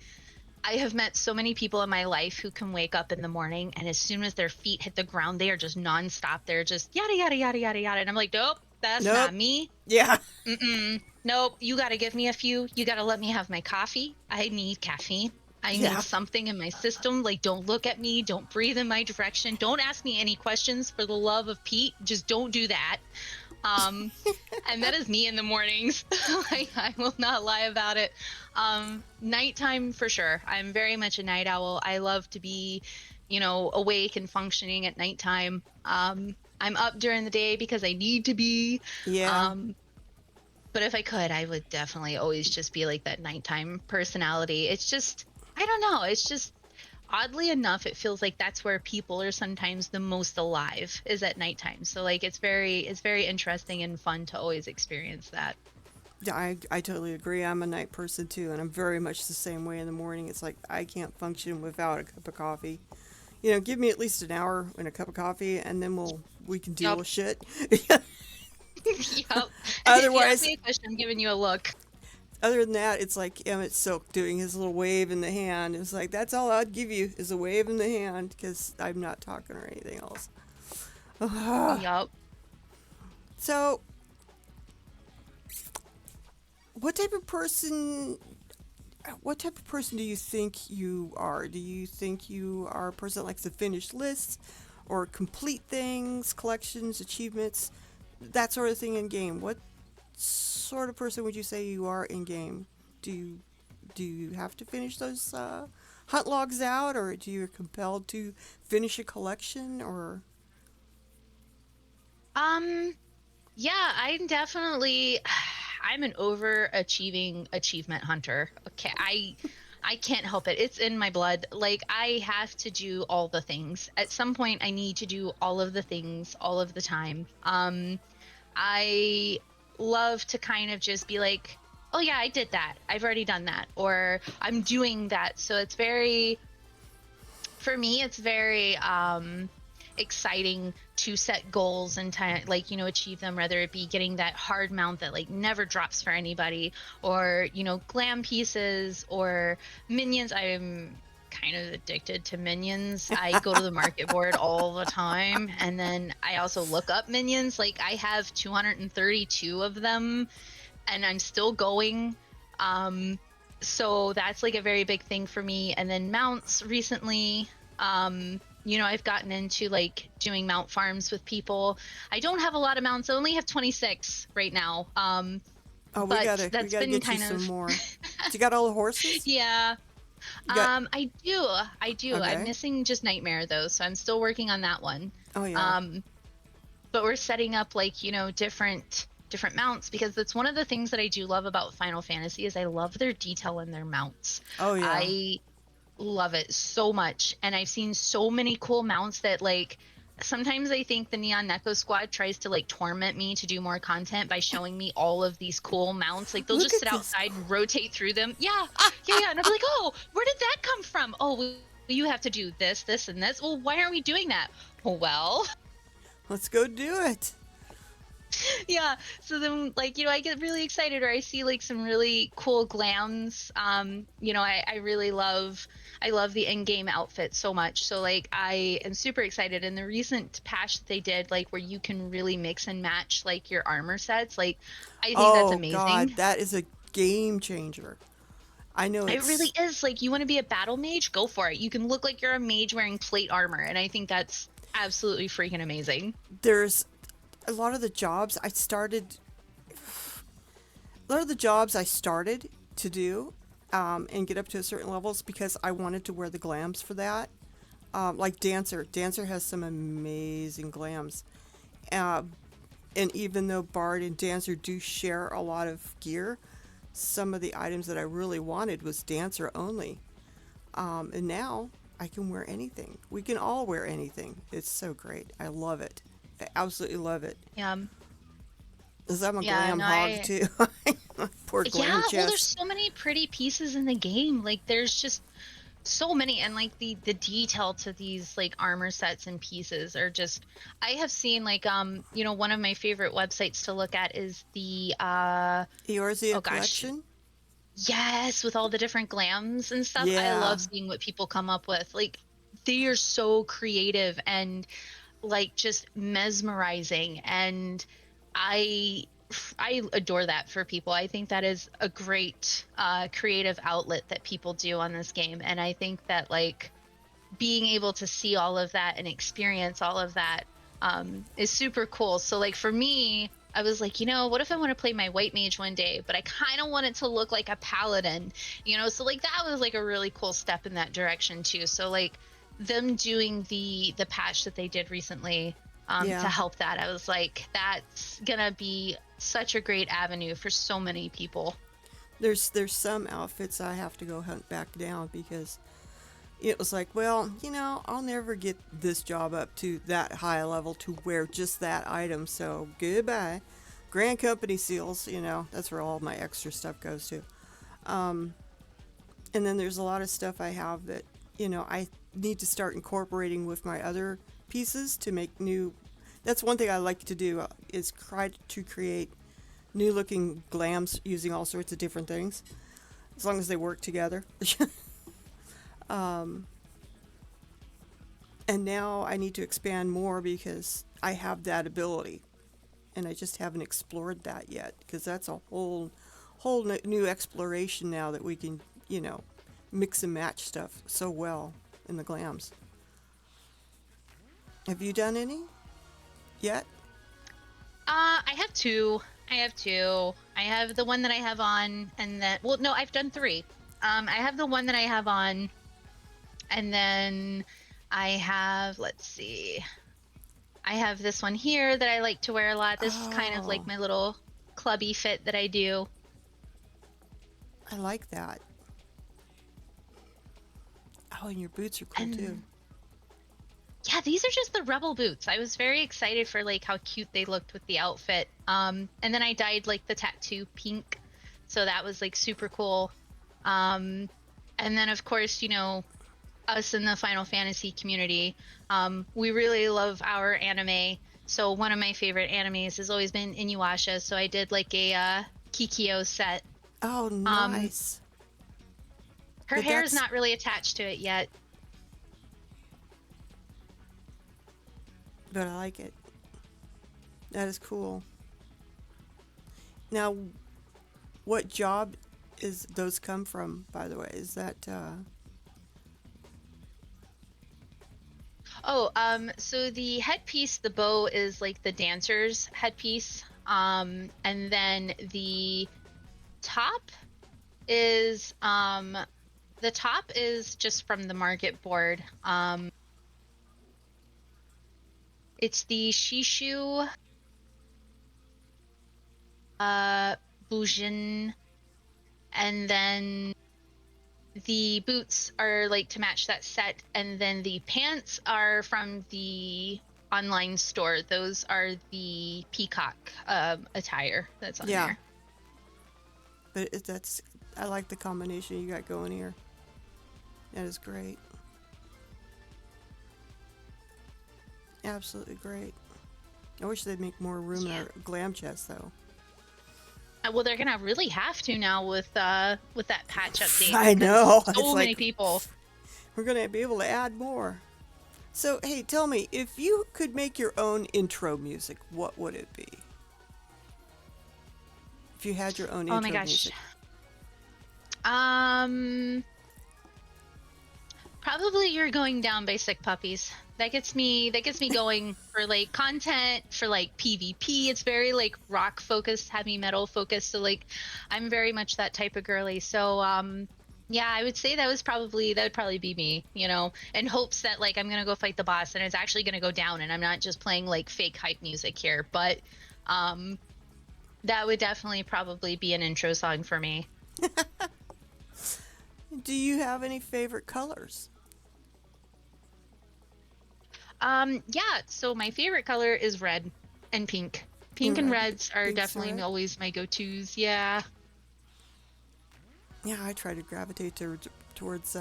B: have met so many people in my life who can wake up in the morning and as soon as their feet hit the ground, they are just nonstop. They're just yada yada yada yada yada. And I'm like, nope, that's
A: nope.
B: not me.
A: Yeah.
B: Mm-mm. Nope. You got to give me a few. You got to let me have my coffee. I need caffeine. I need
A: Yeah.
B: something in my system. Like, don't look at me. Don't breathe in my direction. Don't ask me any questions for the love of Pete. Just don't do that. Um, and that is me in the mornings. Like, I will not lie about it. Nighttime for sure. I'm very much a night owl. I love to be, awake and functioning at nighttime. I'm up during the day because I need to be.
A: Yeah.
B: Um, but if I could, I would definitely always just be like that nighttime personality. It's just, I don't know. It's just oddly enough, it feels like that's where people are sometimes the most alive is at nighttime. So like it's very interesting and fun to always experience that.
A: Yeah, I totally agree. I'm a night person too, and I'm very much the same way in the morning. It's like I can't function without a cup of coffee. Give me at least an hour and a cup of coffee, and then we can deal
B: Yep.
A: with shit.
B: Yep. If you ask
A: Otherwise,
B: me a question, I'm giving you a look.
A: other than that, it's like Emmett Silk doing his little wave in the hand. It's like that's all I'd give you is a wave in the hand because I'm not talking or anything else.
B: Yep.
A: So, what type of person? What type of person do you think you are? Do you think you are a person that likes to finish lists, or complete things, collections, achievements, that sort of thing in game? What sort of person would you say you are in game? Do you do you have to finish those hunt logs out, or do you compelled to finish a collection, or
B: Um, yeah, I'm definitely I'm an overachieving achievement hunter. Okay, I can't help it. It's in my blood. Like I have to do all the things. At some point I need to do all of the things all of the time. I love to kind of just be like, "Oh yeah, I did that. I've already done that." Or I'm doing that. So it's very for me it's very exciting to set goals and like achieve them, whether it be getting that hard mount that like never drops for anybody, or glam pieces or minions. I'm kind of addicted to minions. I go to the market board all the time, and then I also look up minions. Like I have 232 of them and I'm still going. Um, so that's like a very big thing for me. And then mounts recently, I've gotten into like doing mount farms with people. I don't have a lot of mounts. I only have 26 right now.
A: oh, we
B: But
A: gotta we
B: that's
A: gotta
B: been
A: get you
B: kind
A: some
B: of
A: more. Do you got all the horses?
B: yeah.
A: You got
B: I do. I do. I'm
A: okay.
B: missing just Nightmare though, so I'm still working on that one.
A: Oh yeah.
B: Um, but we're setting up like different mounts because that's one of the things that I do love about Final Fantasy is I love their detail in their mounts.
A: Oh yeah.
B: I love it so much, and I've seen so many cool mounts that like sometimes I think the Neon Neko squad tries to like torment me to do more content by showing me all of these cool mounts. Like they'll
A: Look
B: just
A: at
B: sit
A: this.
B: outside and rotate through them. Yeah, yeah, and I'm like, oh, where did that come from? Oh, well, you have to do this, this, and this. Well, why aren't we doing that? Well,
A: Let's go do it.
B: yeah, so then like I get really excited, or I see like some really cool glams. I really love the in-game outfit so much, so like I am super excited. And the recent patch that they did, like where you can really mix and match like your armor sets, like I think that's
A: Oh God,
B: amazing.
A: that is a game changer. I know
B: It really
A: it's
B: is. Like, you want to be a battle mage? Go for it. You can look like you're a mage wearing plate armor, and I think that's absolutely freaking amazing.
A: there's a lot of the jobs I started a lot of the jobs I started to do and get up to a certain levels because I wanted to wear the glams for that. Like Dancer. Dancer has some amazing glams. Uh, and even though Bard and Dancer do share a lot of gear, some of the items that I really wanted was Dancer only. And now I can wear anything. We can all wear anything. It's so great. I love it. I absolutely love it.
B: Yeah.
A: Because I'm a
B: Yeah,
A: glam
B: no,
A: hog too. Poor
B: yeah,
A: glam
B: well, there's
A: chest.
B: so many pretty pieces in the game. Like, there's just so many, and like the detail to these like armor sets and pieces are just, I have seen like one of my favorite websites to look at is the
A: Eorzea
B: oh gosh,
A: collection.
B: yes, with all the different glams and stuff. I
A: Yeah.
B: love seeing what people come up with. Like, they are so creative and like just mesmerizing, and I I adore that for people. I think that is a great creative outlet that people do on this game, and I think that like being able to see all of that and experience all of that is super cool. So like for me, I was like, what if I want to play my white mage one day, but I kind of want it to look like a paladin, So like that was like a really cool step in that direction too. So like them doing the patch that they did recently to
A: Yeah.
B: help that, I was like, that's gonna be such a great avenue for so many people.
A: There's some outfits I have to go hunt back down because it was like, well, I'll never get this job up to that high level to wear just that item, so goodbye. Grand Company seals, that's where all my extra stuff goes to. And then there's a lot of stuff I have that, I need to start incorporating with my other pieces to make new. That's one thing I like to do is try to create new looking glams using all sorts of different things, as long as they work together. And now I need to expand more because I have that ability, and I just haven't explored that yet because that's a whole new exploration now that we can, mix and match stuff so well in the glams. Have you done any yet?
B: I have two. I have two. I have the one that I have on, and then, well, no, I've done three. I have the one that I have on, and then I have, let's see, I have this one here that I like to wear a lot. This is kind of like
A: Oh,
B: my little clubby fit that I do.
A: I like that. Oh, and your boots are cool too.
B: And yeah, these are just the rebel boots. I was very excited for like how cute they looked with the outfit. And then I dyed like the tattoo pink, so that was like super cool. Um, and then of course, us in the Final Fantasy community, we really love our anime. So one of my favorite animes has always been Inuyasha. So I did like a Kikyo set.
A: Oh,
B: Um,
A: nice.
B: her
A: But
B: hair is
A: that's,
B: not really attached to it yet.
A: but I like it. That is cool. Now, what job is those come from, by the way? Is that,
B: Oh, so the headpiece, the bow is like the dancer's headpiece. And then top is the top is just from the market board. It's the Shishu Bujin, and then the boots are like to match that set, and then the pants are from the online store. Those are the peacock attire that's on
A: yeah,
B: there.
A: but that's, I like the combination you got going here. That is great. Absolutely great. I wish they'd make more room in
B: Yeah.
A: our glam chest, though.
B: Well, they're gonna really have to now with that patch update
A: I
B: because
A: know. It's
B: so many
A: like
B: people.
A: we're gonna be able to add more. So, hey, tell me, if you could make your own intro music, what would it be? If you had your own
B: Oh my
A: intro
B: gosh.
A: music.
B: Um, Probably you're going down by sick puppies. That gets me going for like content for like PvP. It's very like rock focused, heavy metal focused. So like I'm very much that type of girly. So yeah, I would say that would probably be me, in hopes that like I'm gonna go fight the boss and it's actually gonna go down and I'm not just playing like fake hype music here. But um that would definitely probably be an intro song for me.
A: Do you have any favorite colors?
B: Yeah, so my favorite color is red and pink. Pink and
A: Red,
B: reds are
A: pinks, and
B: definitely
A: red.
B: always my go-tos. Yeah.
A: Yeah, I try to gravitate towards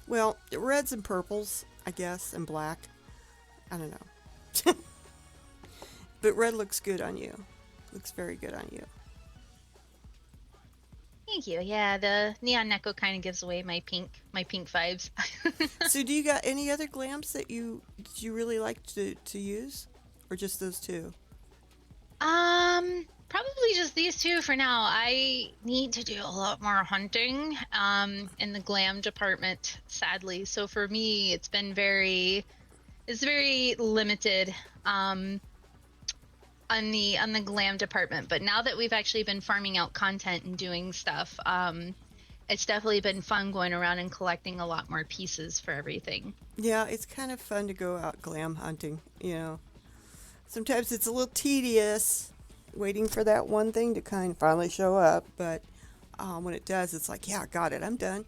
A: well, reds and purples, I guess, and black. I don't know. But red looks good on you. Looks very good on you.
B: Thank you. Yeah, the Neon Neko kind of gives away my pink vibes.
A: So, do you got any other glams that you really like to use, or just those two?
B: Probably just these two for now. I need to do a lot more hunting in the glam department, sadly. So for me, it's very limited. On the glam department, but now that we've actually been farming out content and doing stuff, it's definitely been fun going around and collecting a lot more pieces for everything.
A: Yeah, it's kind of fun to go out glam hunting. Sometimes it's a little tedious waiting for that one thing to kind of finally show up, but when it does, it's like, yeah, got it, I'm done.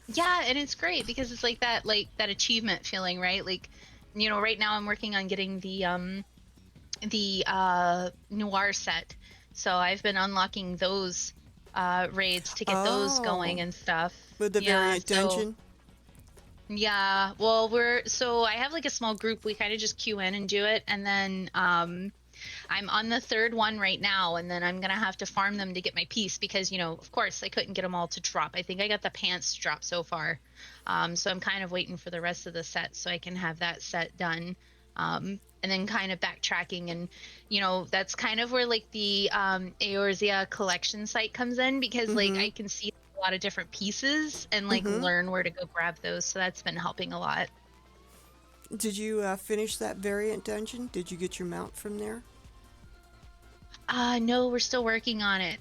B: Yeah, and it's great because it's like that achievement feeling, right? Like, right now I'm working on getting the noir set. So I've been unlocking those raids to get those going
A: Oh,
B: and stuff.
A: with the
B: Yeah,
A: variant
B: so
A: dungeon.
B: yeah, well, I have like a small group. We kind of just queue in and do it, and then I'm on the third one right now, and then I'm gonna have to farm them to get my piece because, of course, I couldn't get them all to drop. I think I got the pants to drop so far, so I'm kind of waiting for the rest of the set so I can have that set done, and then kind of backtracking, and that's kind of where like the Eorzea collection site comes in because like
A: Mm-hmm.
B: I can see a lot of different pieces and like
A: Mm-hmm.
B: learn where to go grab those. So that's been helping a lot.
A: Did you finish that variant dungeon? Did you get your mount from there?
B: No, we're still working on it.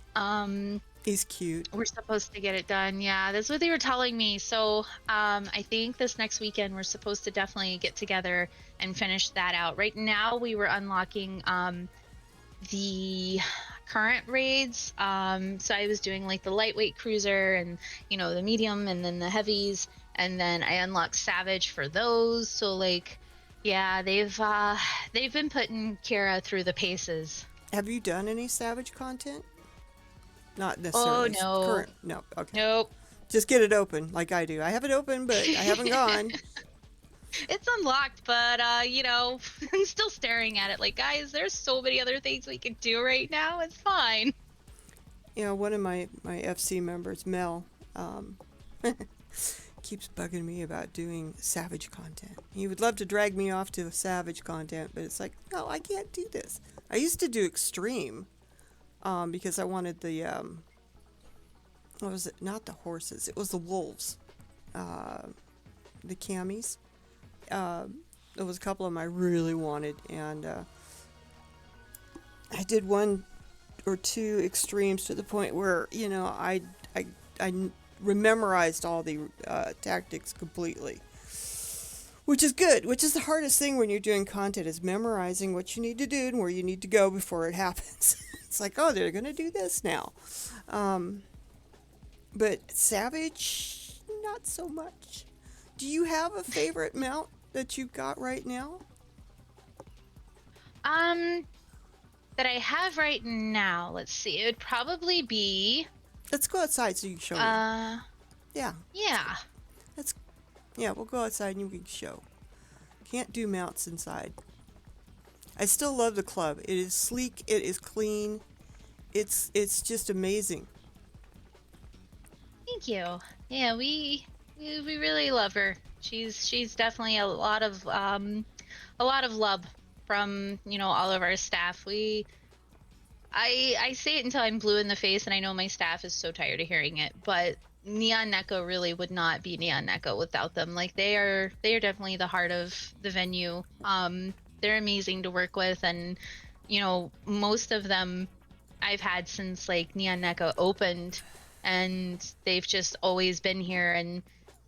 A: He's cute.
B: We're supposed to get it done. Yeah, that's what they were telling me. So, I think this next weekend we're supposed to definitely get together and finish that out. Right now, we were unlocking the current raids. So I was doing like the lightweight cruiser and the medium and then the heavies, and then I unlocked Savage for those. So like, yeah, they've been putting Kiera through the paces.
A: Have you done any Savage content? Not
B: Oh
A: necessarily
B: no,
A: current. No. Okay.
B: nope.
A: Just get it open like I do. I have it open, but I haven't gone.
B: It's unlocked, but I'm still staring at it like, guys, there's so many other things we could do right now. It's fine.
A: One of my FC members, Mel, um, keeps bugging me about doing Savage content. He would love to drag me off to Savage content, but it's like, no, I can't do this. I used to do Extreme because I wanted what was it? Not the horses. It was the wolves, uh, the camis. Uh, there was a couple of them I really wanted, and I did one or two extremes to the point where I memorized all the tactics completely, which is good. Which is the hardest thing when you're doing content is memorizing what you need to do and where you need to go before it happens. It's like, oh, they're gonna do this now. Um, but Savage, not so much. Do you have a favorite mount that you've got right now?
B: Um, that I have right now, let's see, it would probably be,
A: Let's go outside so you can show me.
B: uh,
A: Yeah,
B: yeah.
A: let's. Yeah, we'll go outside and you can show. Can't do mounts inside. I still love the club. It is sleek. It is clean. It's just amazing.
B: Thank you. Yeah, we really love her. She's definitely a lot of love from all of our staff. I say it until I'm blue in the face, and I know my staff is so tired of hearing it, but Neon Neko really would not be Neon Neko without them. Like they are definitely the heart of the venue. They're amazing to work with, and most of them I've had since like Neon Neko opened, and they've just always been here, and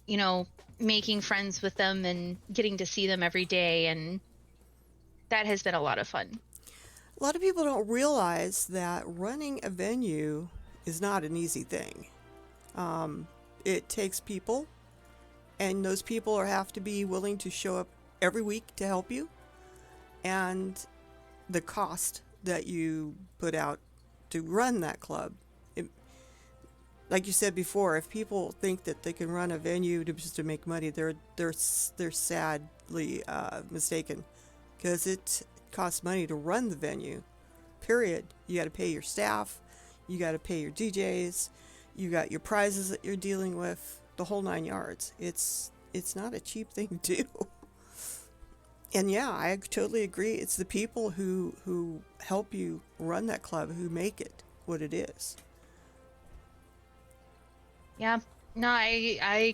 B: you know making friends with them and getting to see them every day, and that has been a lot of fun.
A: A lot of people don't realize that running a venue is not an easy thing. Um, it takes people, and those people have to be willing to show up every week to help you. And the cost that you put out to run that club, it, like you said before, if people think that they can run a venue just to make money, they're sadly mistaken, because it costs money to run the venue. Period. You got to pay your staff, you got to pay your DJs, you got your prizes that you're dealing with, the whole 9 yards. It's not a cheap thing to do. And yeah, I totally agree. It's the people who help you run that club who make it what it is.
B: Yeah. No, I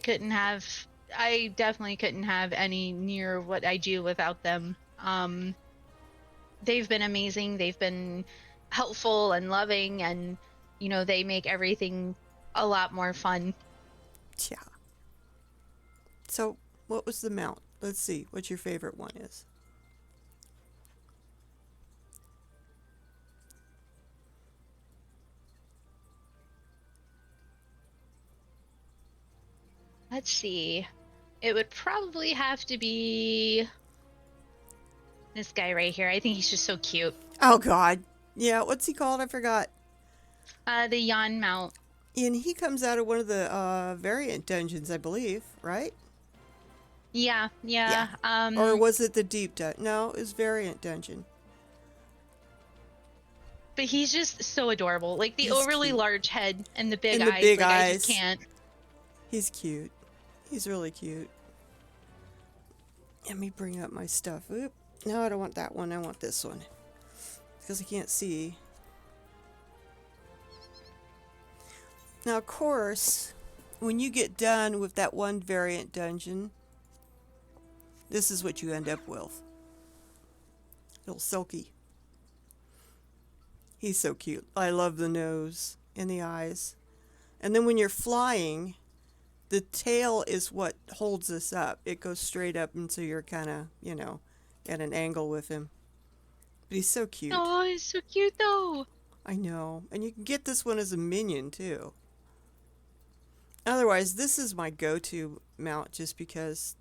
B: definitely couldn't have any near what I do without them. They've been amazing. They've been helpful and loving, and they make everything a lot more fun.
A: Yeah. So, what was the mount? Let's see what your favorite one is.
B: Let's see. It would probably have to be this guy right here. I think he's just so cute.
A: Oh God. Yeah, what's he called? I forgot.
B: The Yan mount.
A: And he comes out of one of the variant dungeons, I believe, right?
B: Yeah,
A: Yeah.
B: yeah.
A: Or was it the deep dungeon? No, it was variant dungeon.
B: But he's just so adorable. Like the
A: He's
B: overly
A: cute.
B: large head and the big
A: And the
B: eyes.
A: big
B: Like I just
A: eyes.
B: can't.
A: He's cute. He's really cute. Let me bring up my stuff. Oop. No, I don't want that one. I want this one. Because I can't see. Now, of course, when you get done with that one variant dungeon, this is what you end up with. Little Silky. He's so cute. I love the nose and the eyes. And then when you're flying, the tail is what holds us up. It goes straight up, and so you're kind of, at an angle with him. But he's so cute.
B: Oh, he's so cute though.
A: I know. And you can get this one as a minion, too. Otherwise, this is my go-to mount just because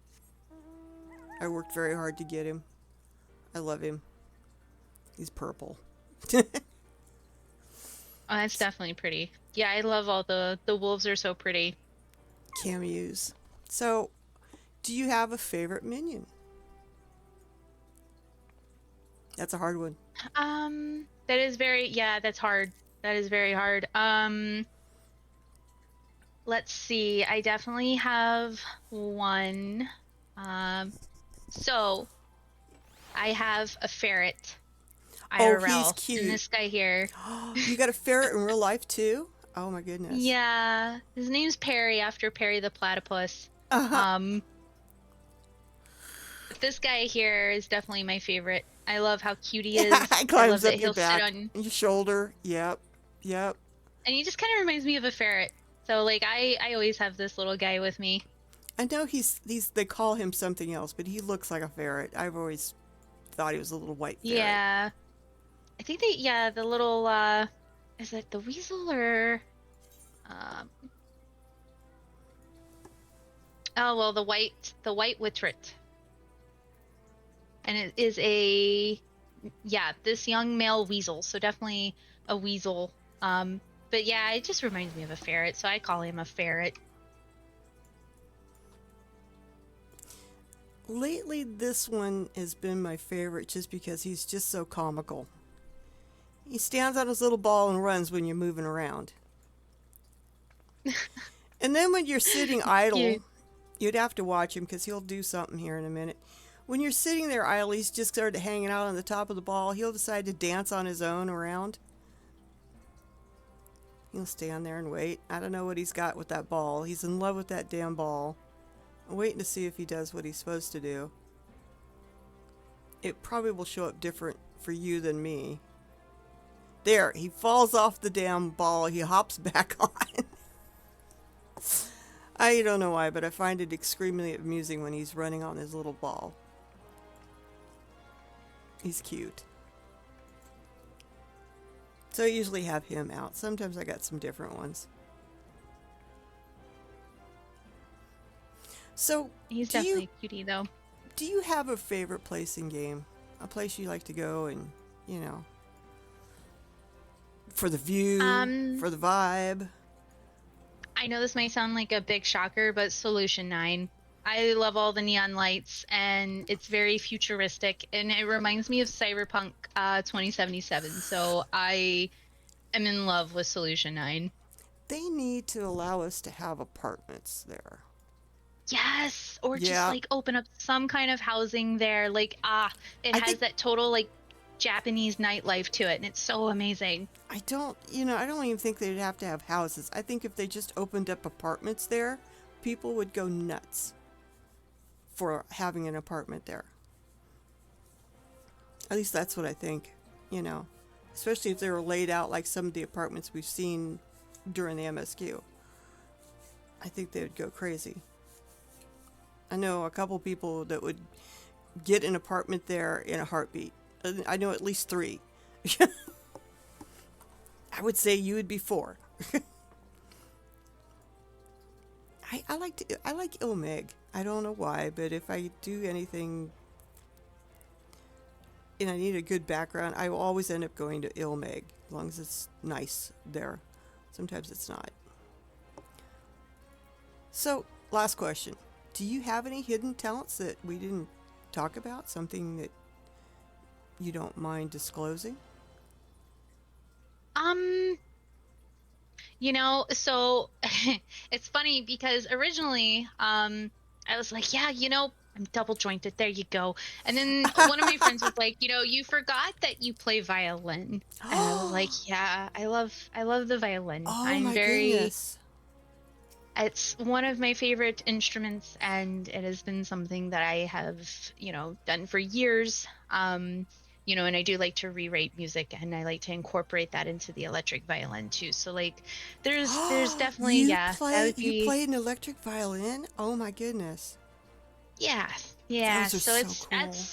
A: I worked very hard to get him. I love him. He's purple.
B: Oh, that's definitely pretty. Yeah, I love all the wolves are so pretty.
A: Cameos. So, do you have a favorite minion? That's a hard one.
B: That is very, yeah, that's hard. That is very hard. Let's see. I definitely have one. So I have a ferret,
A: Oh, he's
B: IRL, and
A: cute.
B: this guy here.
A: You got a ferret in real life, too? Oh, my goodness.
B: Yeah, his name's Perry after Perry the platypus.
A: Uh-huh.
B: Um, but this guy here is definitely my favorite. I love how cute he is.
A: He
B: I love
A: climbs
B: that
A: up your
B: he'll sit
A: back
B: on,
A: and your shoulder. Yep. Yep.
B: and he just kind of reminds me of a ferret. So like I always have this little guy with me.
A: I know he's they call him something else, but he looks like a ferret. I've always thought he was a little white ferret.
B: Yeah. I think yeah, the little is it the weasel or um oh well, the white wittret. And it is this young male weasel, so definitely a weasel. But yeah, it just reminds me of a ferret, so I call him a ferret.
A: Lately, this one has been my favorite just because he's just so comical. He stands on his little ball and runs when you're moving around. And then when you're sitting idle,
B: Cute.
A: you'd have to watch him because he'll do something here in a minute. When you're sitting there idle, he's just sort of hanging out on the top of the ball. He'll decide to dance on his own around. He'll stand there and wait. I don't know what he's got with that ball. He's in love with that damn ball. I'm waiting to see if he does what he's supposed to do. It probably will show up different for you than me. There, he falls off the damn ball. He hops back on. I don't know why, but I find it extremely amusing when he's running on his little ball. He's cute. So I usually have him out. Sometimes I got some different ones. So,
B: He's definitely a cutie, though.
A: do you have a favorite place in game? A place you like to go and, you know, for the view, for the vibe?
B: I know this might sound like a big shocker, but Solution 9. I love all the neon lights, and it's very futuristic, and it reminds me of Cyberpunk 2077. So I am in love with Solution 9.
A: They need to allow us to have apartments there.
B: Yes, or just
A: Yeah,
B: like open up some kind of housing there. Like, it
A: I
B: has
A: think
B: that total like Japanese nightlife to it, and it's so amazing.
A: I don't, you know, I don't even think they'd have to have houses. I think if they just opened up apartments there, people would go nuts for having an apartment there. At least that's what I think, you know. Especially if they were laid out like some of the apartments we've seen during the MSQ. I think they would go crazy. I know a couple people that would get an apartment there in a heartbeat. I know at least 3. I would say you would be 4. I like Ilmig. I don't know why, but if I do anything and I need a good background, I will always end up going to Ilmig, as long as it's nice there. Sometimes it's not. So, last question. Do you have any hidden talents that we didn't talk about? Something that you don't mind disclosing?
B: Um, so it's funny because originally, I was like, yeah, I'm double jointed. There you go. And then one of my friends was like, you forgot that you play violin. And I was like, yeah, I love the violin.
A: Oh my goodness.
B: It's one of my favorite instruments, and it has been something that I have, done for years. And I do like to rewrite music, and I like to incorporate that into the electric violin too. So like there's definitely, yeah, that would
A: You
B: be,
A: play an electric violin? Oh my goodness.
B: yeah. Yeah.
A: Those are
B: So
A: so
B: it's
A: cool.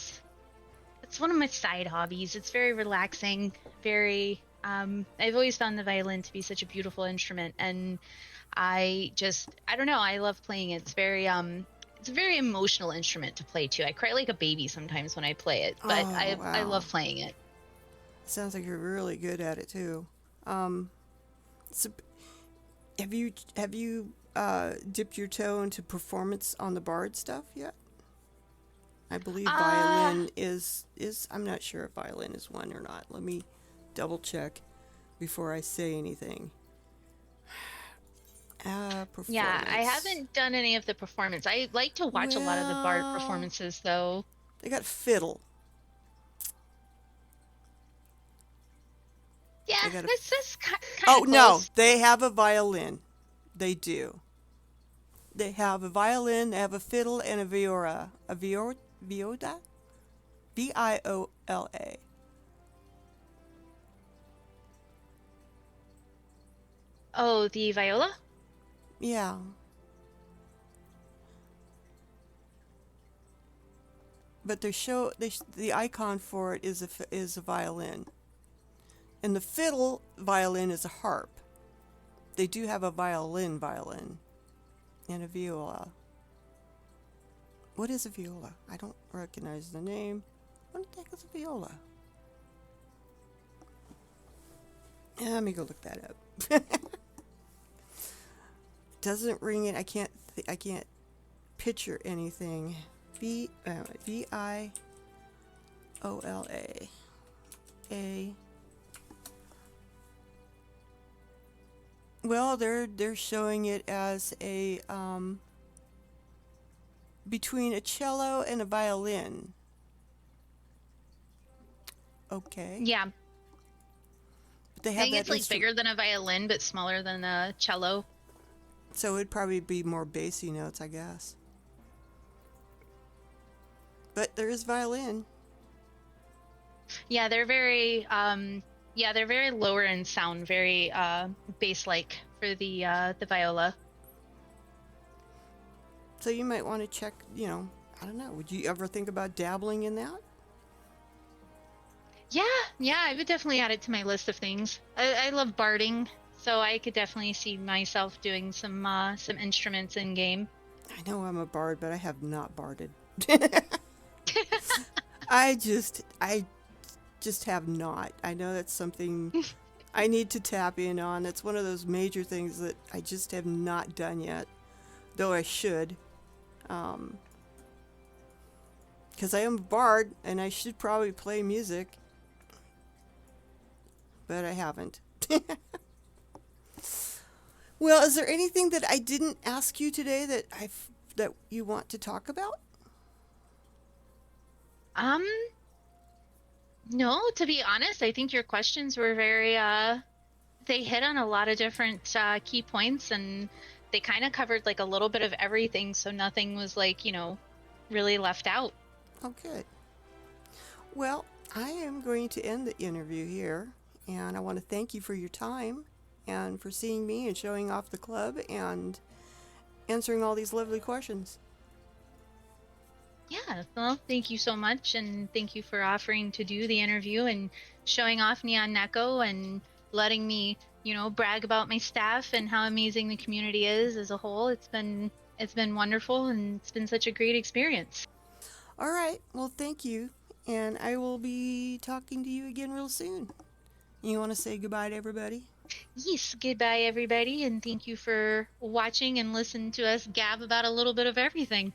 B: it's one of my side hobbies. It's very relaxing, very I've always found the violin to be such a beautiful instrument, and I don't know, I love playing it. It's a very emotional instrument to play too. I cry like a baby sometimes when I play it, but
A: Oh
B: I
A: wow.
B: love playing it.
A: Sounds like you're really good at it too. Um, so have you dipped your toe into performance on the Bard stuff yet? I believe
B: Uh
A: violin is I'm not sure if violin is one or not. Let me double check before I say anything.
B: yeah, I
A: Performance.
B: haven't done any of the performance. I like to watch a lot of the Bard
A: Well,
B: performances though.
A: they got fiddle.
B: Yeah,
A: They got a.
B: this kind
A: Oh
B: of
A: no,
B: close.
A: they have a violin. They do. They have a violin. They have a fiddle and a viola. Viola. Viola.
B: Oh, the viola?
A: Yeah, but the icon for it is a violin, and the fiddle violin is a harp. They do have a violin, and a viola. What is a viola? I don't recognize the name. What the heck is a viola? Let me go look that up. Doesn't ring it. I can't picture anything. Viola. A. Well, they're showing it as a between a cello and a violin. Okay,
B: Yeah.
A: They
B: I
A: have
B: think
A: that
B: it's like
A: instrument,
B: bigger than a violin, but smaller than a cello.
A: so it'd probably be more bassy notes, I guess. But there is violin.
B: Yeah, they're very yeah, they're very lower in sound, very bass-like for the viola.
A: So you might want to check, I don't know, would you ever think about dabbling in that?
B: Yeah, yeah, I would definitely add it to my list of things. I love barding, so I could definitely see myself doing some instruments in game.
A: I know I'm a bard, but I have not barded. I just have not. I know that's something I need to tap in on. That's one of those major things that I just have not done yet, though I should. Um, because I am a bard and I should probably play music, but I haven't. Well, is there anything that I didn't ask you today that you want to talk about?
B: Um, no, to be honest, I think your questions were very they hit on a lot of different key points, and they kind of covered like a little bit of everything, so nothing was like, really left out.
A: Oh, good. Well, I am going to end the interview here, and I want to thank you for your time and for seeing me and showing off the club and answering all these lovely questions.
B: Yeah, well, thank you so much, and thank you for offering to do the interview and showing off Neon Neko and letting me, brag about my staff and how amazing the community is as a whole. It's been wonderful, and it's been such a great experience.
A: All right, well, thank you, and I will be talking to you again real soon. You want to say goodbye to everybody?
B: Yes, goodbye everybody, and thank you for watching and listening to us gab about a little bit of everything.